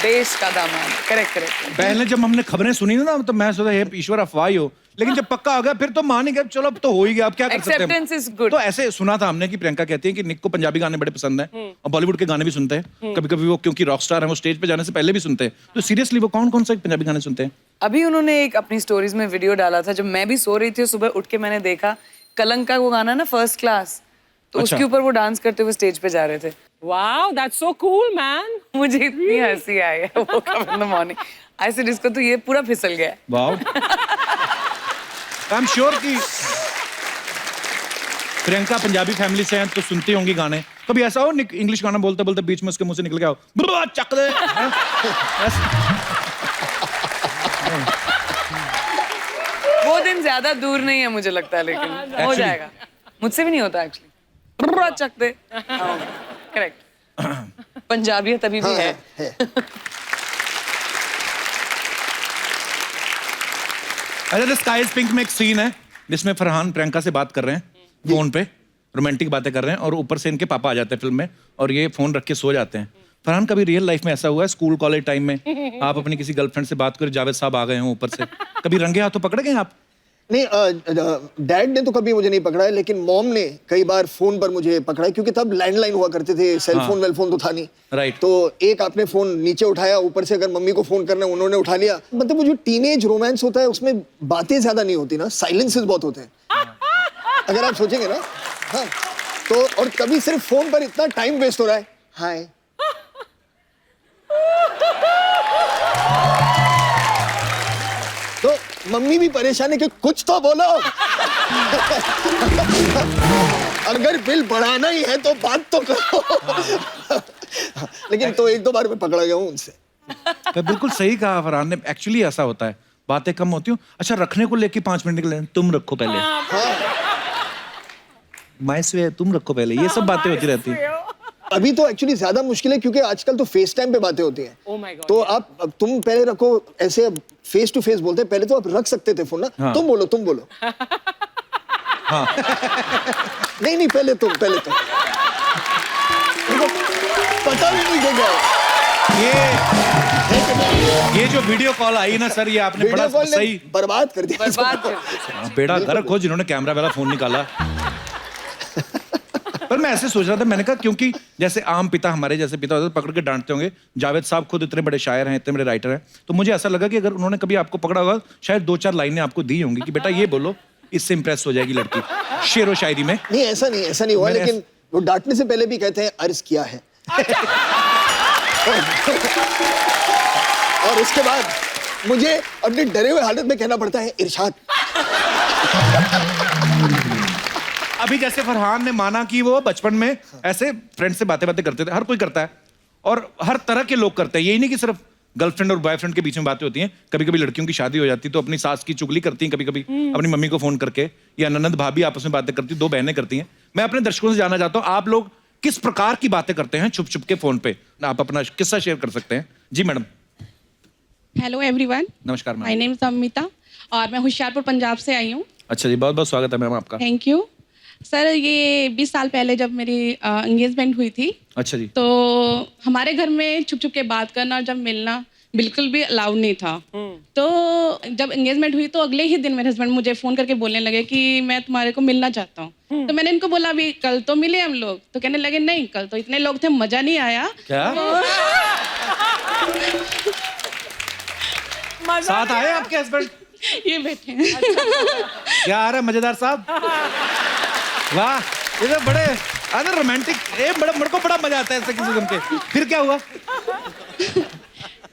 देश का दामाद। Correct correct. पहले जब हमने खबरें सुनी ना तो मैं सोचा हे ईश्वर अफवाह ही हो, लेकिन जब पक्का आ गया फिर तो मान ही गया चलो अब तो हो ही गया, अब क्या कर सकते हैं। Acceptance is good. तो ऐसे सुना था हमने कि प्रियंका कहती है कि निक को पंजाबी गाने बड़े पसंद हैं और बॉलीवुड के गाने भी सुनते हैं। कभी कभी वो क्योंकि रॉक स्टार है वो स्टेज पे जाने से पहले भी सुनते हैं। तो सीरियसली वो कौन कौन सा पंजाबी गाने सुनते हैं? अभी उन्होंने एक अपनी स्टोरीज में वीडियो डाला था, जब मैं भी सो रही थी सुबह उठ के मैंने देखा कलंक का वो गाना ना फर्स्ट क्लास, तो अच्छा। उसके ऊपर वो डांस करते हुए स्टेज पे जा रहे थे। Wow that's so cool man. मुझे इतनी हंसी आई है वो कब in the morning I said इसको तो ये पूरा फिसल गया। वाओ। आई एम श्योर कि प्रियंका पंजाबी फैमिली से हैं तो सुनती होंगी गाने। कभी ऐसा हो निक इंग्लिश गाना बोलते बोलते बीच में उसके मुंह से निकल गया हो बुआ चक दे। वो दिन ज्यादा दूर नहीं है मुझे लगता है, लेकिन हो जाएगा। मुझसे भी नहीं होता एक्चुअली। चक दे। करेक्ट। पंजाबी तभी भी है। अच्छा द स्काई इज पिंक में एक सीन है जिसमें फरहान प्रियंका से बात कर रहे हैं फोन पे, रोमांटिक बातें कर रहे हैं और ऊपर से इनके पापा आ जाते हैं फिल्म में और ये फोन रख के सो जाते हैं। फरहान कभी रियल लाइफ में ऐसा हुआ है स्कूल कॉलेज टाइम में आप अपनी किसी गर्लफ्रेंड से बात करें जावेद साहब आ गए हों ऊपर से, कभी रंगे हाथों पकड़ गए आप? नहीं, डैड ने तो कभी मुझे नहीं पकड़ा है, लेकिन मॉम ने कई बार फोन पर मुझे पकड़ा है, क्योंकि तब लैंडलाइन हुआ करते थे, सेलफोन वेलफोन तो था नहीं। राइट। तो एक आपने फोन नीचे उठाया, ऊपर से अगर मम्मी को फोन करना है उन्होंने उठा लिया। मतलब वो जो टीनेज रोमांस होता है उसमें बातें ज्यादा नहीं होती ना, साइलेंसेस बहुत होते हैं अगर आप सोचेंगे ना। हाँ तो और कभी सिर्फ फोन पर इतना टाइम वेस्ट हो रहा है। हाय तो मम्मी भी परेशान है कि कुछ तो बोलो अगर बिल बढ़ाना ही है तो बात तो करो। लेकिन तो 1-2 बार मैं पकड़ा गया हूँ उनसे। तो बिल्कुल सही कहा फरहान ने, एक्चुअली ऐसा होता है बातें कम होती हूँ। अच्छा रखने को लेके 5 मिनट निकले तुम रखो पहले, माइस वे तुम रखो पहले, ये सब बातें होती रहती हैं। अभी तो एक्चुअली ज्यादा मुश्किल है क्योंकि आजकल तो फेस टाइम पे बातें होती हैं। Oh my God, तो आप तुम पहले रखो, ऐसे फेस टू फेस बोलते हैं, पहले तो आप रख सकते थे फोन ना। हाँ। तुम बोलो हाँ। नहीं पहले तुम पता भी नहीं देगा। ये जो वीडियो कॉल आई ना सर, ये आपने बड़ा वीडियो कॉल ने सही बर्बाद कर दिया। बर्बाद कर बेड़ा गर्क हो जिन्होंने कैमरा वाला फोन निकाला। पर मैं ऐसे सोच रहा था, मैंने कहा क्योंकि जैसे आम पिता हमारे जैसे पिता होते पकड़ के डांटते होंगे, जावेद साहब खुद इतने बड़े शायर हैं, इतने बड़े राइटर हैं, तो मुझे ऐसा लगा कि अगर उन्होंने कभी आपको पकड़ा होगा शायद 2-4 लाइनें आपको दी होंगी कि बेटा ये बोलो, इससे इंप्रेस हो जाएगी लड़की शेरो शायरी में। नहीं ऐसा नहीं हुआ, लेकिन वो डांटने से पहले भी कहते हैं अर्ज किया है। और उसके बाद मुझे अपनी डरे हुए हालत में कहना पड़ता है इरशाद। अभी जैसे फरहान ने माना कि वो बचपन में ऐसे फ्रेंड से बातें करते थे, हर कोई करता है और हर तरह के लोग करते हैं, यही नहीं कि सिर्फ गर्लफ्रेंड और बॉयफ्रेंड के बीच में बातें होती हैं। कभी कभी लड़कियों की शादी हो जाती है तो अपनी सास की चुगली करती हैं, कभी कभी अपनी मम्मी को फोन करके, या ननद भाभी आपस में बातें करती, 2 बहनें करती हैं। मैं अपने दर्शकों से जानना चाहता हूँ आप लोग किस प्रकार की बातें करते हैं छुप छुप के फोन पे, आप अपना किस्सा शेयर कर सकते हैं। जी मैडम। हेलो एवरीवन, नमस्कार ma'am. My name is Amita और मैं होशियारपुर पंजाब से आई हूँ। अच्छा जी, बहुत बहुत स्वागत है मैम आपका। Thank you. सर ये 20 साल पहले जब मेरी एंगेजमेंट हुई थी, अच्छा जी। तो हमारे घर में छुप छुप के बात करना, जब मिलना बिल्कुल भी अलाउड नहीं था। तो जब एंगेजमेंट हुई तो अगले ही दिन मेरे हस्बैंड मुझे फोन करके बोलने लगे कि मैं तुम्हारे को मिलना चाहता हूँ। तो मैंने इनको बोला अभी कल तो मिले हम लोग, तो कहने लगे नहीं कल तो इतने लोग थे मजा नहीं आया। क्या साथ आए आपके हस्बैंड? ये बैठे हैं। क्या आ रहा है मजेदार साहब? वाह, ये तो बड़े अरे रोमांटिक, ये बड़ा मेरे को बड़ा मजा आता है ऐसे किसी सुन के। फिर क्या हुआ?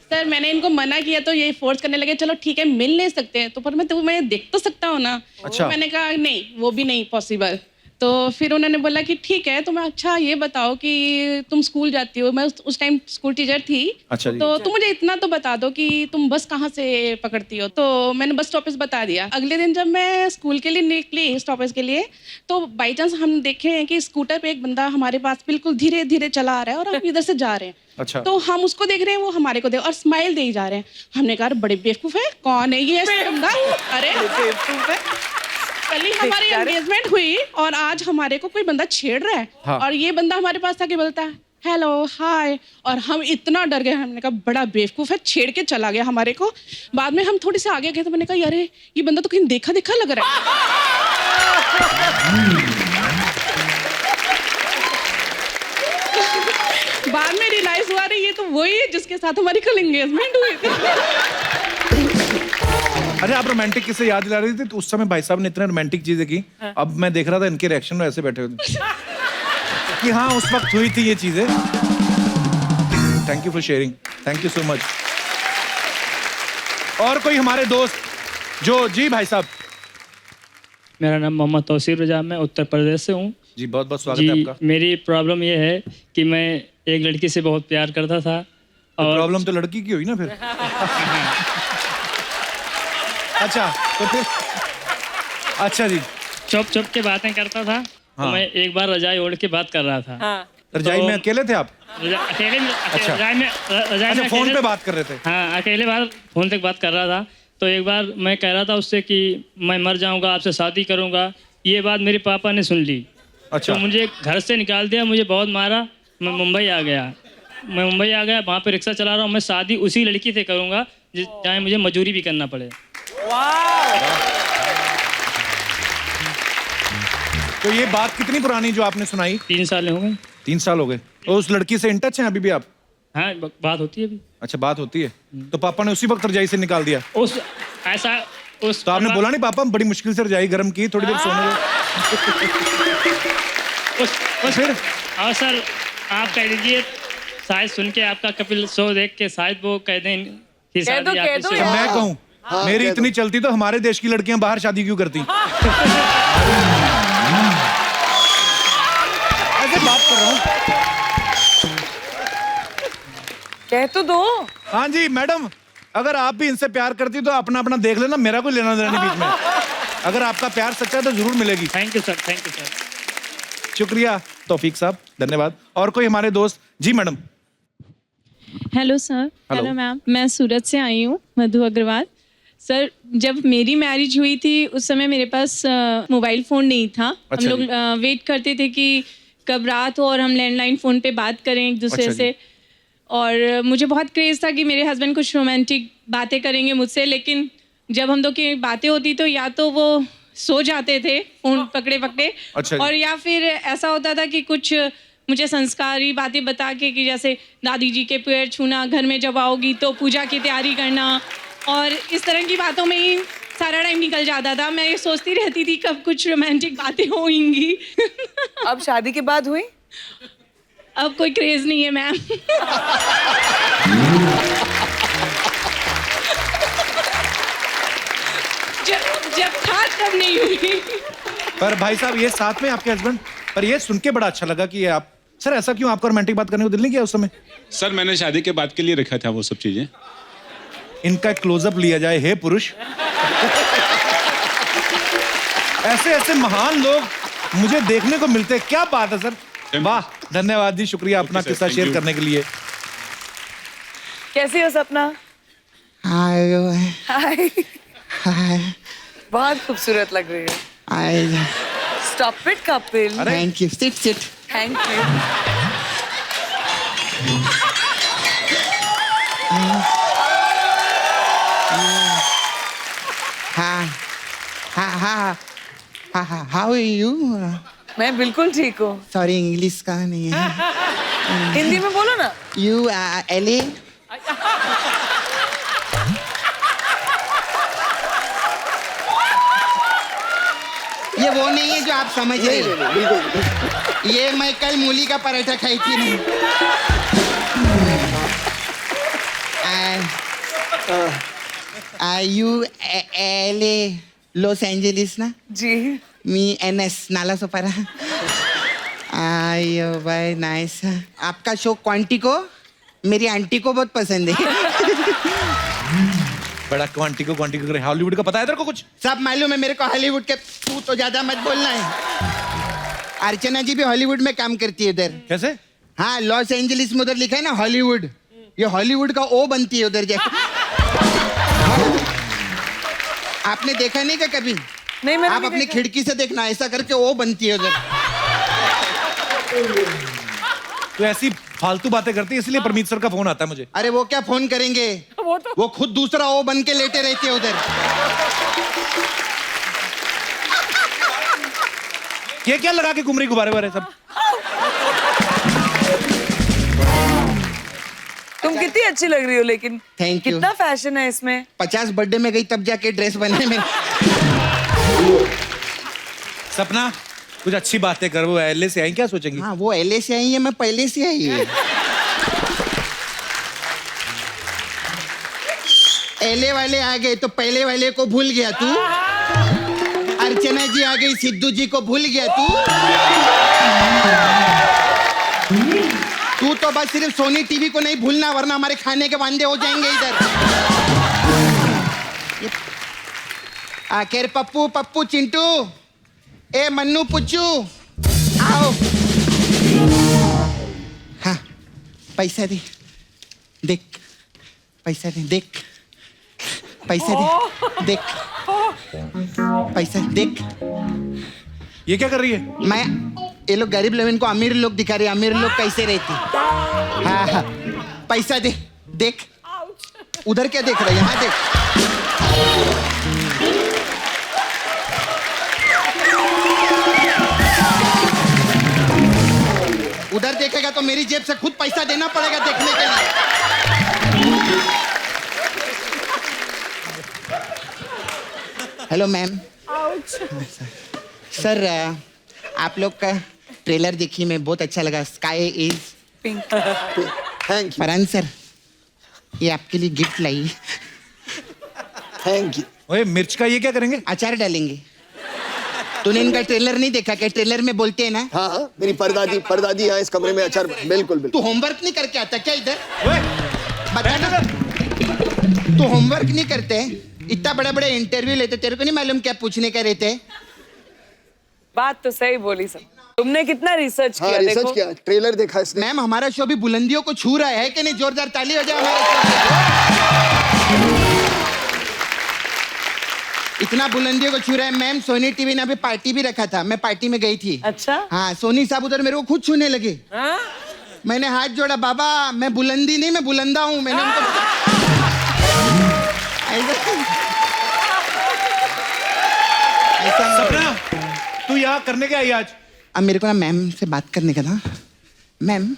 सर मैंने इनको मना किया तो ये फोर्स करने लगे चलो ठीक है मिल नहीं सकते हैं, तो पर मैं देख तो सकता हूँ ना। अच्छा। तो मैंने कहा नहीं वो भी नहीं पॉसिबल। तो फिर उन्होंने बोला कि ठीक है तो मैं अच्छा ये बताओ कि तुम स्कूल जाती हो, मैं उस टाइम स्कूल टीचर थी। अच्छा जी। तो तुम मुझे इतना तो बता दो कि तुम बस कहाँ से पकड़ती हो। तो मैंने बस स्टॉपेज बता दिया। अगले दिन जब मैं स्कूल के लिए निकली स्टॉपेज के लिए, तो बाई चांस हम देखे हैं कि स्कूटर पे एक बंदा हमारे पास बिल्कुल धीरे धीरे चला आ रहा है और हम इधर से जा रहे हैं। अच्छा। तो हम उसको देख रहे हैं, वो हमारे को देख और स्माइल दे ही जा रहे हैं। हमने कहा बड़े बेवकूफ है, कौन है ये ऐसा बंदा? अरे बेवकूफ है, कल ही हमारी एंगेजमेंट हुई और आज हमारे को कोई बंदा छेड़ रहा है। हाँ। और ये बंदा हमारे पास आके बोलता है हेलो हाय, और हम इतना डर गए। हमने कहा बड़ा बेवकूफ है, छेड़ के चला गया हमारे को। बाद में हम थोड़ी सी आगे गए तो मैंने कहा अरे ये बंदा तो कहीं देखा देखा लग रहा है। बाद में रियलाइज हुआ रही ये तो वही है जिसके साथ हमारी कल एंगेजमेंट हुई थी। अरे आप रोमांटिक किससे याद दिला रही थी? तो उस समय भाई साहब ने इतने रोमांटिक चीजें की। अब मैं देख रहा था इनके रिएक्शन में ऐसे बैठे हुए कि हाँ उस वक्त हुई थी ये चीजें। Thank you for sharing, thank you so much. और कोई हमारे दोस्त जो जी भाई साहब? मेरा नाम मोहम्मद तौसीर रजा, मैं उत्तर प्रदेश से हूँ। जी बहुत बहुत स्वागत है आपका। मेरी प्रॉब्लम ये है कि मैं एक लड़की से बहुत प्यार करता था। और प्रॉब्लम तो लड़की की हुई ना फिर। अच्छा तो फिर अच्छा जी। चुप चुप के बातें करता था। हाँ। तो मैं एक बार रजाई ओढ़ के बात कर रहा था। रजाई में अकेले थे आप? अकेले में अच्छा। रजाई में अच्छा फोन पे बात कर रहे थे? हाँ अकेले बार फोन तक बात कर रहा था। तो एक बार मैं कह रहा था उससे कि मैं मर जाऊंगा, आपसे शादी करूंगा। ये बात मेरे पापा ने सुन ली। अच्छा। तो मुझे घर से निकाल दिया, मुझे बहुत मारा। मैं मुंबई आ गया। वहाँ पे रिक्शा चला रहा हूँ। मैं शादी उसी लड़की से करूंगा जहाँ मुझे मजदूरी भी करना पड़े। तो ये बात कितनी पुरानी जो आपने सुनाई? 3 साल हो गए। 3 साल हो गए। तो उस लड़की से इन टच हैं अभी भी आप? हाँ बात होती है अभी। अच्छा बात होती है। तो पापा ने उसी वक्त रजाई से निकाल दिया? तो आपने बोला नहीं पापा बड़ी मुश्किल से रजाई गर्म की, थोड़ी देर सोने दो। फिर और सर आप कह दीजिए, शायद सुन के आपका कपिल शो देख के शायद वो कह दें कि शादी आपसे हो। मैं कहूँ मेरी इतनी चलती तो हमारे देश की लड़कियां बाहर शादी क्यों करती? ऐसे बात कर रहा हूँ। कह तो दो। हाँ जी मैडम, अगर आप भी इनसे प्यार करती तो अपना अपना देख लेना, मेरा कोई लेना देना नहीं बीच में। अगर आपका प्यार सच्चा है तो जरूर मिलेगी। Thank you sir, thank you sir. शुक्रिया तौफीक साहब, धन्यवाद। और कोई हमारे दोस्त? जी madam. Hello sir. Hello ma'am, मैं सूरत से आई हूँ, मधु अग्रवाल। सर जब मेरी मैरिज हुई थी उस समय मेरे पास मोबाइल फ़ोन नहीं था। अच्छा हम लोग वेट करते थे कि कब रात हो और हम लैंडलाइन फ़ोन पे बात करें एक दूसरे अच्छा से। और मुझे बहुत क्रेज़ था कि मेरे हस्बैंड कुछ रोमांटिक बातें करेंगे मुझसे, लेकिन जब हम लोग की बातें होती तो या तो वो सो जाते थे फ़ोन पकड़े पकड़े, अच्छा और या फिर ऐसा होता था कि कुछ मुझे संस्कारी बातें बता के कि जैसे दादी जी के पैर छूना, घर में जब आओगी तो पूजा की तैयारी करना, और इस तरह की बातों में ही सारा टाइम निकल जाता था। मैं ये सोचती रहती थी कब कुछ रोमांटिक बातें होंगी। अब शादी के बाद हुई? अब कोई क्रेज नहीं है मैम। जब था तब नहीं हुई। पर भाई साहब ये साथ में आपके हस्बैंड, पर ये सुन के बड़ा अच्छा लगा कि ये आप, सर ऐसा क्यों आपको रोमांटिक बात करने को दिल नहीं किया उस समय? सर मैंने शादी के बाद के लिए रखा था वो सब चीजें। इनका क्लोजअप लिया जाए, हे पुरुष। ऐसे ऐसे महान लोग मुझे देखने को मिलते हैं, क्या बात है सर। वाह, धन्यवाद जी, शुक्रिया अपना किस्सा शेयर करने के लिए। कैसी हो सपना? हाय हाय। हाय बहुत खूबसूरत लग रही है। हाय Stop it, Kapil. Thank you. Sit. Thank you. How are you? मैं बिल्कुल ठीक हूँ. Sorry, इंग्लिश का नहीं है. हिंदी में बोलो ना. You LA? ये वो नहीं है जो आप समझ रहे हैं. बिल्कुल. ये मैं कल मूली का पराठा खाई थी नहीं. You LA लॉस एंजलिस ना. जी. मी NS नाला सोपारा. आयो भाई नाइस. आपका शो क्वांटिको मेरी आंटी को बहुत पसंद है. बड़ा क्वांटिको करे. हॉलीवुड का पता है तेरे को कुछ? सब मालूम है मेरे को हॉलीवुड के. तू तो ज्यादा मत बोलना है. अर्चना जी भी हॉलीवुड में काम करती है उधर. कैसे? हाँ, लॉस एंजलिस में उधर लिखा है ना हॉलीवुड. ये हॉलीवुड का ओ बनती है उधर जाके. आपने देखा नहीं क्या कभी? नहीं, मैंने आप नहीं अपनी देखा. खिड़की से देखना, ऐसा करके ओ बनती है उधर. तो ऐसी फालतू बातें करती है इसलिए परमीत सर का फोन आता है मुझे. अरे वो क्या फोन करेंगे? वो खुद दूसरा ओ बन के लेटे रहते हैं उधर. ये क्या लगा के घूम रही गुब्बारे वारे सब? तुम कितनी अच्छी लग रही हो लेकिन. Thank you. कितना फैशन है इसमें. 50 बर्थडे में गई तब जाके ड्रेस बने में. सपना कुछ अच्छी बातें कर. वो LA से आई, क्या सोचेंगी? हाँ, वो LA से आई है, मैं पहले से आई है. LA वाले आ गए तो पहले वाले को भूल गया तू. अर्चना जी आ गई, सिद्धू जी को भूल गया तू. तू तो बस सिर्फ सोनी टीवी को नहीं भूलना, वरना हमारे खाने के वांदे हो जाएंगे इधर. आखिर पप्पू चिंटू, ए मन्नू पुच्चू, आओ. हाँ, पैसा दे. देख पैसा दे. देख पैसा दे. देख पैसा देख. ये क्या कर रही है? मैं ये लोग गरीब लोग इनको अमीर लोग दिखा रहे. अमीर लोग कैसे रहते. हाँ, पैसा दे. देख उधर क्या देख रहे. यहाँ देख. उधर देखेगा तो मेरी जेब से खुद पैसा देना पड़ेगा देखने के लिए. Hello ma'am. सर आप लोग का ट्रेलर देखी, मैं बहुत अच्छा लगा. Sky is pink. Thank you. Farhan sir, ये आपके लिए गिफ्ट लाई. Thank you. ओए, मिर्च का ये क्या करेंगे? अचार डालेंगे. तूने इनका ट्रेलर नहीं देखा क्या? ट्रेलर में बोलते हैं ना. हाँ, मेरी परदादी यहाँ इस कमरे में अचार. बिल्कुल. तू होमवर्क नहीं करके आता क्या इधर? बता ना. तू होमवर्क नहीं करते. इतना बड़ा बड़ा इंटरव्यू लेते, तेरे को नहीं मालूम क्या पूछने का रहते. बात तो सही बोली सब. तुमने कितना रिसर्च किया. रिसर्च किया, ट्रेलर देखा इसने. मैम, हमारा शो भी बुलंदियों को छू रहा है कि नहीं? जोरदार ताली हो जाए हमारे शो. इतना बुलंदियों को छू रहा है. मैम, सोनी टीवी ने अभी पार्टी भी रखा था, मैं पार्टी में गई थी. अच्छा. हाँ, सोनी साहब उधर मेरे को खुद छूने लगे. मैंने हाथ जोड़ा. बाबा मैं बुलंदी नहीं, मैं बुलंदा हूँ. मैंने उनको सपना, तू यहाँ करने क्या आई आज? अब मेरे को ना मैम से बात करने का था. मैम,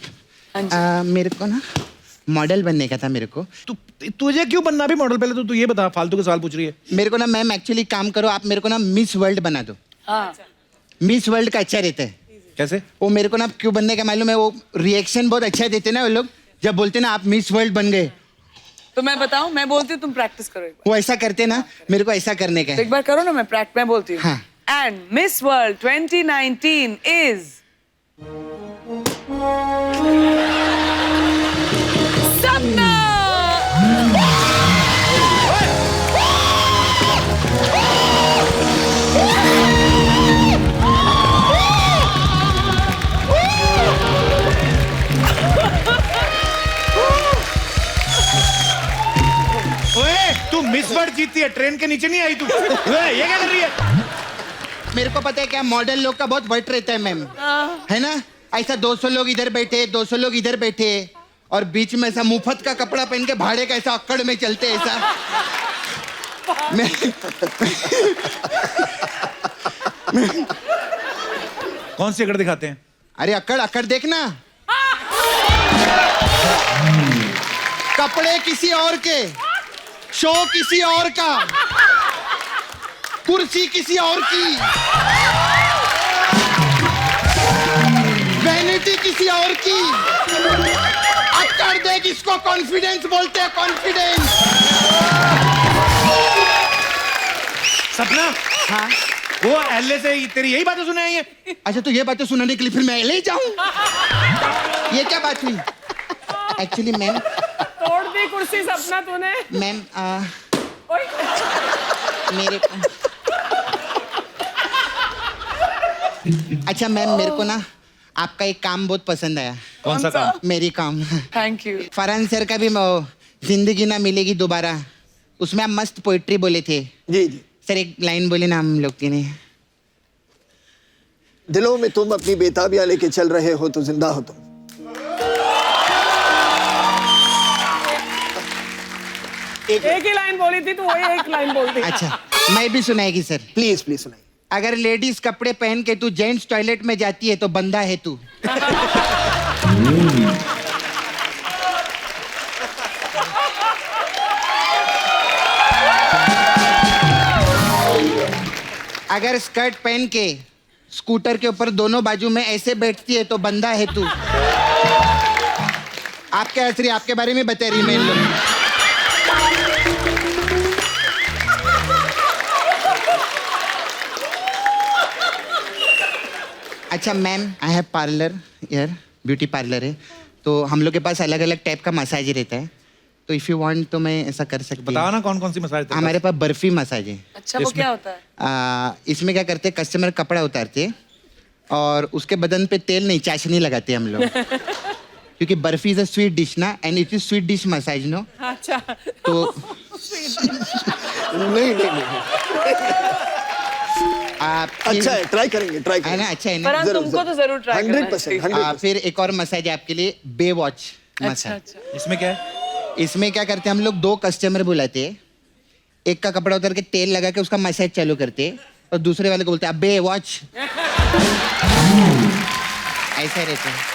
मेरे को ना मॉडल बनने का था. मेरे को तुझे क्यों बनना भी मॉडल? पहले तो तू ये बता, फालतू के सवाल पूछ रही है. मेरे को ना मैम एक्चुअली काम करो आप, मेरे को ना मिस वर्ल्ड बना दो. मिस वर्ल्ड का अच्छा रहता है. कैसे? वो मेरे को ना क्यों बनने का मालूम है. वो रिएक्शन बहुत अच्छा देते ना वो लोग, जब बोलते ना आप मिस वर्ल्ड बन गए. तो मैं बताऊं, मैं बोलती हूँ तुम प्रैक्टिस करो. वो ऐसा करते ना, मेरे को ऐसा करने का तो एक बार करो ना. मैं बोलती हूँ. हाँ. एंड मिस वर्ल्ड 2019 इज सपना. ओए, तू मिस वर्ल्ड जीतती है, ट्रेन के नीचे नहीं आई तू. ओए, ये क्या कर रही है? मेरे को पता है क्या मॉडल लोग का बहुत वट रहता है मैम, है ना? ऐसा 200 लोग इधर बैठे, 200 लोग इधर बैठे और बीच में ऐसा मुफ्त का कपड़ा पहन के भाड़े का ऐसा अक्कड़ में चलते ऐसा। कौन सी अकड़ दिखाते हैं? अरे अक्कड़ अक्कड़ देखना, कपड़े किसी और के, शो किसी और का, कुर्सी किसी और की, वैनिटी किसी और की। अक्कड़ देख, इसको कॉन्फिडेंस बोलते हैं, कॉन्फिडेंस। सपना, हाँ वो एलए से तेरी यही बातें सुने आई हैं? अच्छा, तो ये बातें सुनाने के लिए फिर मैं एलए जाऊं? ये क्या बात हुई? एक्चुअली मैम, तोड़ दी कुर्सी सपना तूने। मैम मेरे अच्छा मैम, मेरे को ना आपका एक काम बहुत पसंद आया। कौन सा काम? मेरी काम। Thank you. फरहान सर का भी जिंदगी ना मिलेगी दोबारा, उसमें आप मस्त पोइट्री बोले थे। जी जी सर, एक लाइन बोले ना हम लोग के ने। दिलों में तुम अपनी बेताबियां लेके चल रहे हो तो जिंदा हो तुम। एक ही लाइन बोली थी तो वही एक लाइन बोल दी। अच्छा, मैं भी सुनाएगी सर। प्लीज प्लीज सुनाइए। अगर लेडीज कपड़े पहन के तू जेंट्स टॉयलेट में जाती है तो बंदा है तू। अगर स्कर्ट पहन के स्कूटर के ऊपर दोनों बाजू में ऐसे बैठती है तो बंदा है तू। आपके हंस रही, आपके बारे में बता रही मैं इन लोग। अच्छा मैम, आई हैव पार्लर यार, ब्यूटी पार्लर है, तो हम लोग के पास अलग अलग टाइप का मसाज रहता है, तो इफ यू वांट तो मैं ऐसा कर सकती हूँ। बताओ ना कौन कौन सी मसाज? हमारे पास बर्फी मसाज है। अच्छा, वो क्या होता है? इसमें क्या करते हैं, कस्टमर कपड़ा उतारते हैं और उसके बदन पे तेल नहीं, चाशनी लगाते हैं हम लोग। क्योंकि barfi is a sweet dish ना, and it is sweet dish massage no. अच्छा, तो नहीं आप अच्छा है, ट्राई करेंगे, ट्राई है ना? अच्छा है पर ना? हम तुमको तो जरूर ट्राई करना 100%, चाहिए। 100%। फिर एक और मसाज है आपके लिए, बे वॉच अच्छा मसाज। अच्छा। इसमें क्या है? इसमें क्या करते हैं हम लोग, 2 कस्टमर बुलाते हैं, एक का कपड़ा उतार के तेल लगा के उसका मसाज चालू करते हैं और दूसरे वाले को बोलते हैं अबे वॉच। ऐसा रहता है।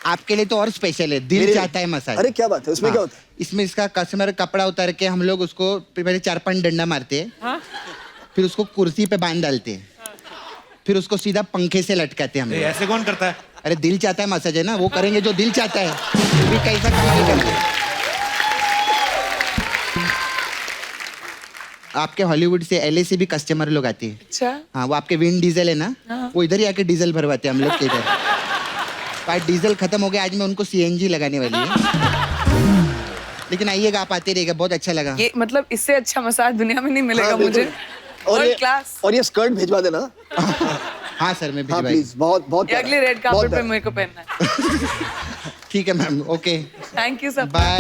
आपके लिए तो और स्पेशल है, दिल चाहता है मसाज। अरे क्या बात है, उसमें क्या होता है? इसमें इसका कस्टमर कपड़ा उतार के हम लोग उसको पहले 4-5 डंडा मारते हैं, फिर उसको कुर्सी पे बांध डालते हैं, फिर उसको सीधा पंखे से लटकाते हैं हम लोग। ऐसे कौन करता है? अरे दिल चाहता है मसाज है ना, वो करेंगे जो दिल चाहता है। भी कैसा कमाल करते हैं। आपके हॉलीवुड से, एलए से भी कस्टमर लोग आते हैं। अच्छा, हाँ, वो आपके विंड डीजल है ना, वो इधर ही आके डीजल भरवाते हैं हम लोग के इधर। पर डीजल खत्म हो गया, आज मैं उनको सीएनजी लगाने वाली है। लेकिन आइएगा, आप आते रहिएगा, बहुत अच्छा लगा। ये मतलब इससे अच्छा मसाज दुनिया में नहीं मिलेगा मुझे। और क्लास। और ये स्कर्ट भिजवा देना। हाँ सर, मैं हाँ प्लीज, बहुत बहुत ये अगले रेड कार्पेट पे मेरे को पहनना है। ठीक है मैम, ओके, थैंक यू सब। बाय।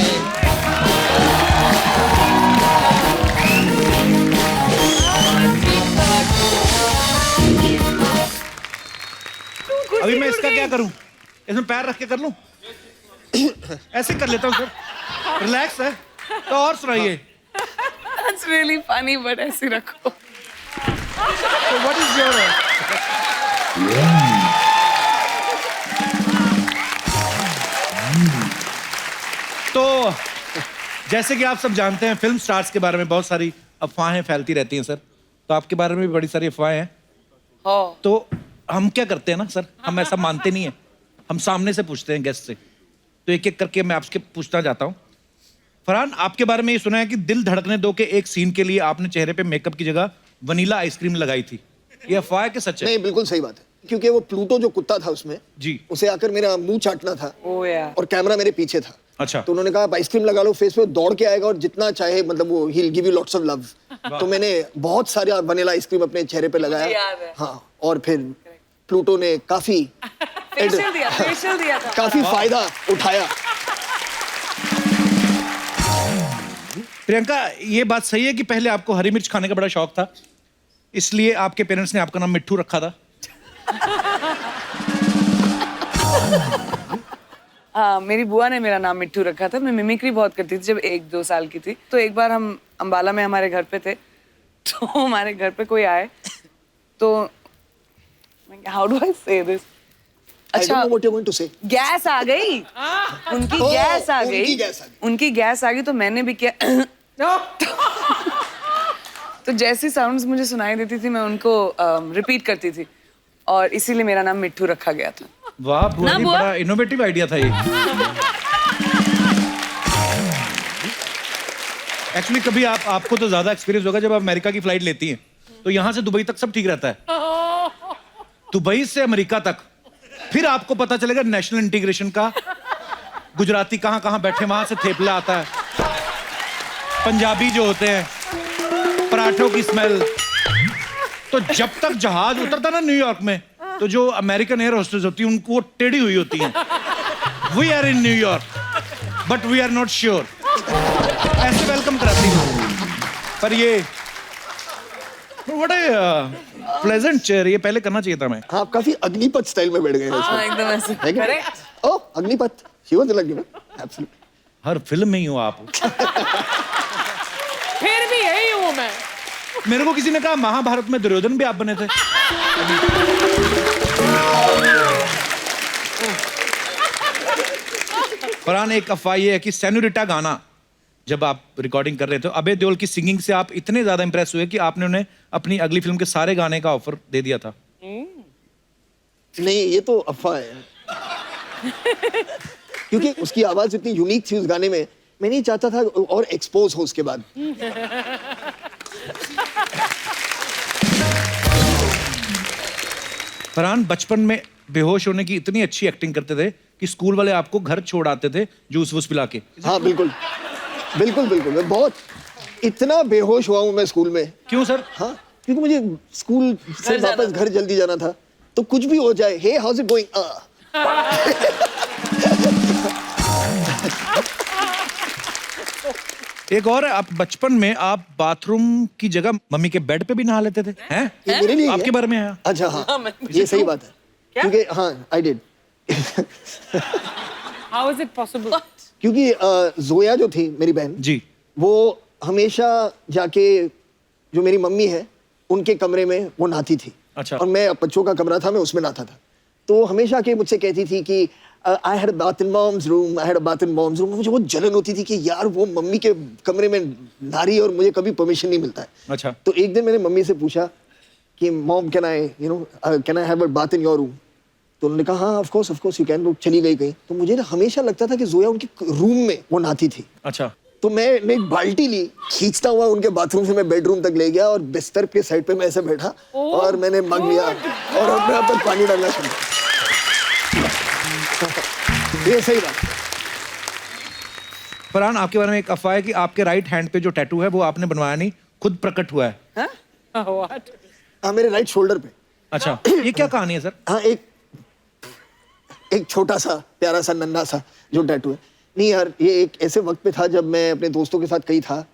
अभी मैं इसका क्या करूं? इसमें पैर रख के कर लूं? ऐसे कर लेता हूं सर, रिलैक्स है। तो और सुनाइए। That's really funny, but ऐसे रखो। So what is your तो जैसे कि आप सब जानते हैं, फिल्म स्टार्स के बारे में बहुत सारी अफवाहें फैलती रहती हैं सर, तो आपके बारे में भी बड़ी सारी अफवाहें हैं। तो हम क्या करते हैं ना सर, हम ऐसा मानते नहीं है, हम सामने से पूछते हैं गेस्ट से। तो एक एक करके मैं आपसे पूछना चाहता हूँ। फरहान, आपके बारे में ये सुना है कि दिल धड़कने दो के एक सीन के लिए आपने चेहरे पे मेकअप की जगह वनीला आइसक्रीम लगाई थी, ये अफवाह है कि सच है? नहीं, बिल्कुल सही बात है, क्योंकि वो प्लूटो जो कुत्ता था उसमें जी, उसे आकर मेरा मुंह चाटना था। ओह यार। और कैमरा मेरे पीछे था। अच्छा। तो उन्होंने कहा आइसक्रीम लगा लो फेस पे, दौड़ के आएगा और जितना चाहे, मतलब वो he will give you lots of love. तो मैंने बहुत सारे वनीला आइसक्रीम अपने चेहरे पे लगाया। हाँ, और फिर प्लूटो ने काफी फेशियल दिया था। काफी फायदा उठाया। प्रियंका, ये बात सही है कि पहले आपको हरी मिर्च खाने का बड़ा शौक था, इसलिए आपके पेरेंट्स ने आपका नाम मिट्ठू रखा था? हाँ, मेरी बुआ ने मेरा नाम मिट्ठू रखा था। मैं मिमिक्री बहुत करती थी जब 1-2 साल की थी। तो एक बार हम अंबाला में हमारे घर पे थे, तो हमारे घर पे कोई आए तो हाउ डू आई से दिस, अच्छा गैस आ गई, उनकी गैस आ गई, उनकी गैस आ गई, तो मैंने भी किया तो जैसी साउंड्स मुझे सुनाई देती थी मैं उनको रिपीट करती थी, और इसीलिए मेरा नाम मिट्ठू रखा गया था। वाह बुआ जी, बड़ा इनोवेटिव आइडिया था ये। एक्चुअली कभी आपको तो ज्यादा एक्सपीरियंस होगा, जब आप अमेरिका की फ्लाइट लेती हैं तो यहाँ से दुबई तक सब ठीक रहता है, दुबई से अमेरिका तक फिर आपको पता चलेगा नेशनल इंटीग्रेशन का, गुजराती कहाँ कहाँ बैठे, वहां से थेपला आता है, पंजाबी जो होते हैं पराठों की स्मेल। तो जब तक जहाज उतरता ना न्यूयॉर्क में, तो जो अमेरिकन एयर होस्टेस होती है उनको वो टेढ़ी हुई होती है, we are in New York but we are not sure, ऐसे वेलकम कराती है। पर ये व्हाट ए प्लेजेंट चेयर, ये पहले करना चाहिए था मैं। हाँ, आप काफी अग्निपथ स्टाइल में बैठ गए। हाँ, एकदम ऐसे। Correct. Oh, Agneepath, he was lucky ना, एब्सोल्युटली। हर फिल्म में ही हो आप। फिर भी यही हूँ मैं। मेरे को किसी ने कहा महाभारत में दुर्योधन भी आप बने थे। फरहान, एक अफवाह ये है कि सेनोरिटा गाना जब आप रिकॉर्डिंग कर रहे थे, अभय देओल की सिंगिंग से आप इतने ज्यादा इंप्रेस हुए कि आपने उन्हें अपनी अगली फिल्म के सारे गाने का ऑफर दे दिया था। नहीं, ये तो अफवाह है। क्योंकि उसकी आवाज इतनी यूनिक थी उस गाने में, मैं नहीं चाहता था और एक्सपोज हो उसके बाद। फरहान बचपन में बेहोश होने की इतनी अच्छी एक्टिंग करते थे कि स्कूल वाले आपको घर छोड़ आते थे जूस वूस पिला के। हाँ बिल्कुल बिल्कुल बिल्कुल, मैं बहुत इतना बेहोश हुआ हूँ मैं स्कूल में। क्यों सर? हाँ, क्योंकि मुझे स्कूल से वापस घर जल्दी जाना था, तो कुछ भी हो जाए, हे हाउस इट गोइंग, एक और है, आप बचपन में आप बाथरूम की जगह मम्मी के बेड पे भी नहा लेते थे, हैं? ये मेरे लिए आपके बारे में है? अच्छा हाँ, ये सही बात है, क्योंकि हाँ I did. How is it possible? क्योंकि जोया जो थी मेरी बहन जी, वो हमेशा जाके जो मेरी मम्मी है उनके कमरे में वो नहाती थी। अच्छा। और मैं बच्चों का कमरा था, मैं उसमें नहाता था, तो हमेशा के मुझसे कहती थी कि I had a bath in mom's room, I had a bath in mom's room. मुझे बहुत जलन होती थी कि यार वो मम्मी के कमरे में नहा रही है और मुझे कभी परमिशन नहीं मिलता है। अच्छा। तो एक दिन मैंने मम्मी से पूछा कि mom can I can I have a bath in your room? तो उन्होंने कहा हाँ ऑफ कोर्स यू कैन। वो चली गई कहीं, तो मुझे ना हमेशा लगता था कि जोया उनके रूम में वो नहाती थी। अच्छा। तो मैंने एक बाल्टी ली, खींचता हुआ उनके बाथरूम से मैं बेडरूम तक ले गया और बिस्तर के साइड पे मैं ऐसे बैठा और मैंने मग लिया और अपने आप पर पानी डालना शुरू किया। ये सही बात। फरहान, आपके बारे में एक अफवाह है कि आपके राइट हैंड पे जो टैटू है वो आपने बनवाया नहीं, खुद प्रकट हुआ है। What? हाँ, मेरे राइट शोल्डर पे। अच्छा, ये क्या कहानी है सर? हाँ, एक छोटा सा प्यारा सा नन्हा सा जो टैटू है। नहीं यार, ये एक ऐसे वक्त पे था जब मैं अपने दोस्तों के साथ कहीं था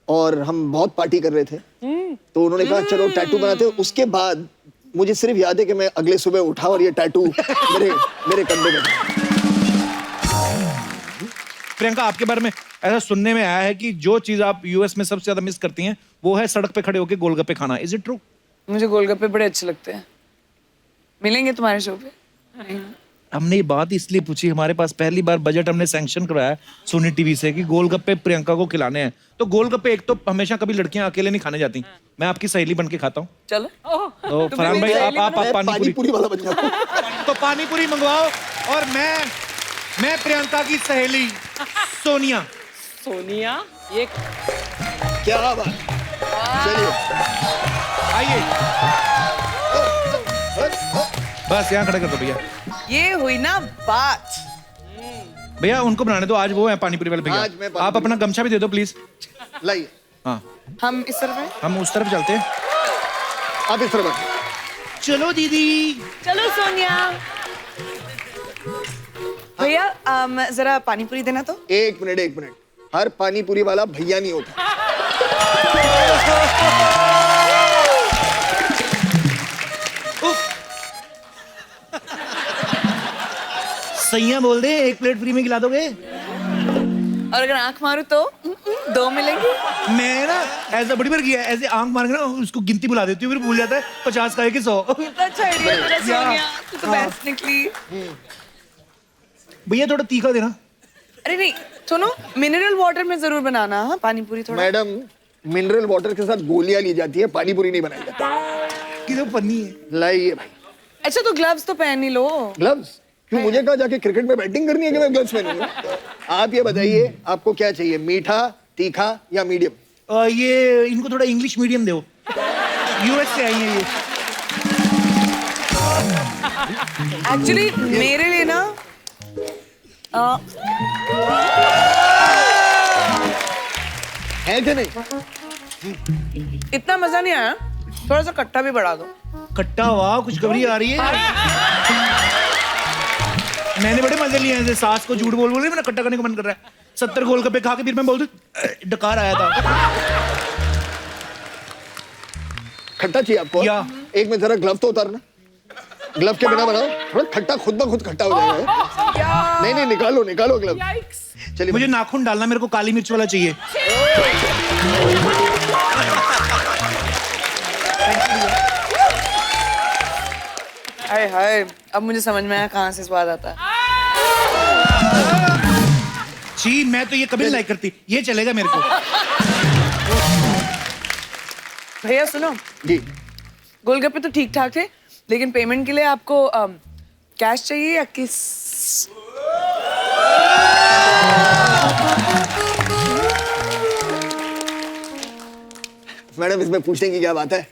और हम बहुत पार्टी कर रहे थे, तो उन्होंने कहा चलो टैटू बनाते हैं। उसके बाद मुझे सिर्फ याद है कि मैं अगले सुबह उठा और ये टैटू मेरे कंधे में था। प्रियंका, आपके बारे में ऐसा सुनने में आया है कि जो चीज आप यूएस में सबसे ज्यादा मिस करती हैं वो है सड़क पे खड़े होकर गोलगप्पे खाना। Is it true? मुझे गोलगप्पे बड़े अच्छे लगते हैं। मिलेंगे तुम्हारे शो पे? हमने ये बात इसलिए पूछी, हमारे पास पहली बार बजट हमने सैंक्शन करवाया सोनी टीवी से कि गोलगप्पे प्रियंका को खिलाने हैं। तो गोलगप्पे एक तो हमेशा कभी लड़कियां अकेले नहीं खाने जाती, मैं आपकी सहेली बन के खाता हूँ। चलो। तो फरहान भाई आप पानी पूरी वाला बन जाओ। तो पानी पूरी मंगवाओ और मैं प्रियंका की सहेली सोनिया। सोनिया, ये क्या बात। चलिए आइए, बस यहाँ खड़े कर दो भैया। ये हुई ना बात। भैया उनको बनाने दो, आज वो है पानी पूरी वाले भैया। आप अपना गमछा भी दे दो प्लीज। लाइए। हाँ, हम इस तरफ हैं? हम उस तरफ चलते हैं। आप इस तरफ। चलो दीदी। चलो सोनिया। भैया जरा पानी पूरी देना तो। एक मिनट हर पानी पूरी वाला भैया नहीं होता। सैया बोल दे 1 प्लेट फ्री में खिला दोगे? और अगर आंख मारूं तो 2 मिलेंगे। मैं ना ऐसा बड़ी बार किया है, ऐसे आंख मार के ना उसको गिनती बुला देती हूँ, फिर भूल जाता है 50 का है कि 100। कितना अच्छा आइडिया तेरा सोनिया, तू तो बेस्ट निकली। भैया थोड़ा तीखा देना। अरे नहीं सुनो, मिनरल वाटर में जरूर बनाना। हाँ पानी पूरी थोड़ा। मैडम मिनरल वाटर के साथ गोलियां ली जाती है, पानी पूरी नहीं बनाई जाती। कि तो पन्नी है। लाइए भाई। अच्छा तो ग्लव्स तो पहन ही लो। ग्लव्स क्यों? मुझे कहा जाके क्रिकेट में बैटिंग करनी है कि मैं ग्लव्स पहनूंगा? आप ये बताइए आपको क्या चाहिए, मीठा, तीखा या मीडियम? ये इनको थोड़ा इंग्लिश मीडियम दो, यूएस से आई है ये। एक्चुअली मेरे लिए ना है कि नहीं? इतना मजा नहीं आया, थोड़ा सा खट्टा भी बढ़ा दो। खट्टा? वाह खुशखबरी आ रही है। मैंने बड़े मजे लिए हैं, सास को झूठ बोल मैंने खट्टा करने का मन कर रहा है। 70 गोलगप्पे खा के फिर मैं बोल दूं डकार आया था। खट्टा चाहिए आपको? या एक में जरा ग्लव तो उतारना, ग्लव के बिना बनाओ, थोड़ा खट्टा खुद ब खुद खट्टा हो जाएगा। नहीं निकालो निकालो ग्लव। चलिए मुझे नाखून डालना, मेरे को काली मिर्च वाला चाहिए। हाय हाय, अब मुझे समझ में आया कहाँ से स्वाद आता है। जी मैं तो ये कभी नहीं लाइक करती, ये चलेगा मेरे को। भैया सुनो जी, गोलगप्पे तो ठीक ठाक थे, लेकिन पेमेंट के लिए आपको कैश चाहिए या किस? मैडम इसमें पूछने की क्या बात है,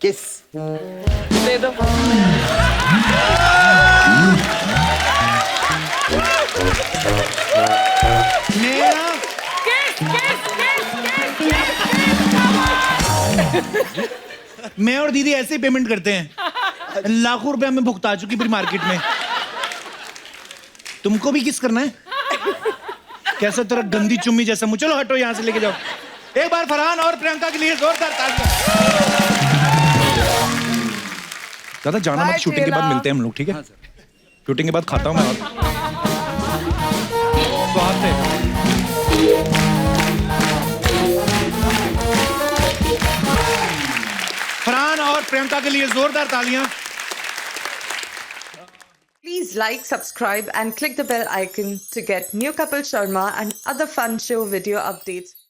किस दे दो। मैं और दीदी ऐसे ही पेमेंट करते हैं, लाखों रुपए हमें भुगता चुकी पूरी मार्केट में। तुमको भी किस करना है? कैसा तेरा गंदी चुम्मी जैसा मुंह। चलो हटो यहाँ से, लेके जाओ। एक बार फरहान और प्रियंका के लिए जोरदार तालियां। दादा जाना मत, शूटिंग के बाद मिलते हैं हम लोग, ठीक है? शूटिंग के बाद खाता हूँ मैं। स्वाद है। फरहान और प्रियंका के लिए जोरदार तालियां। Please like, subscribe and click the bell icon to get new Kapil Sharma and other fun show video updates.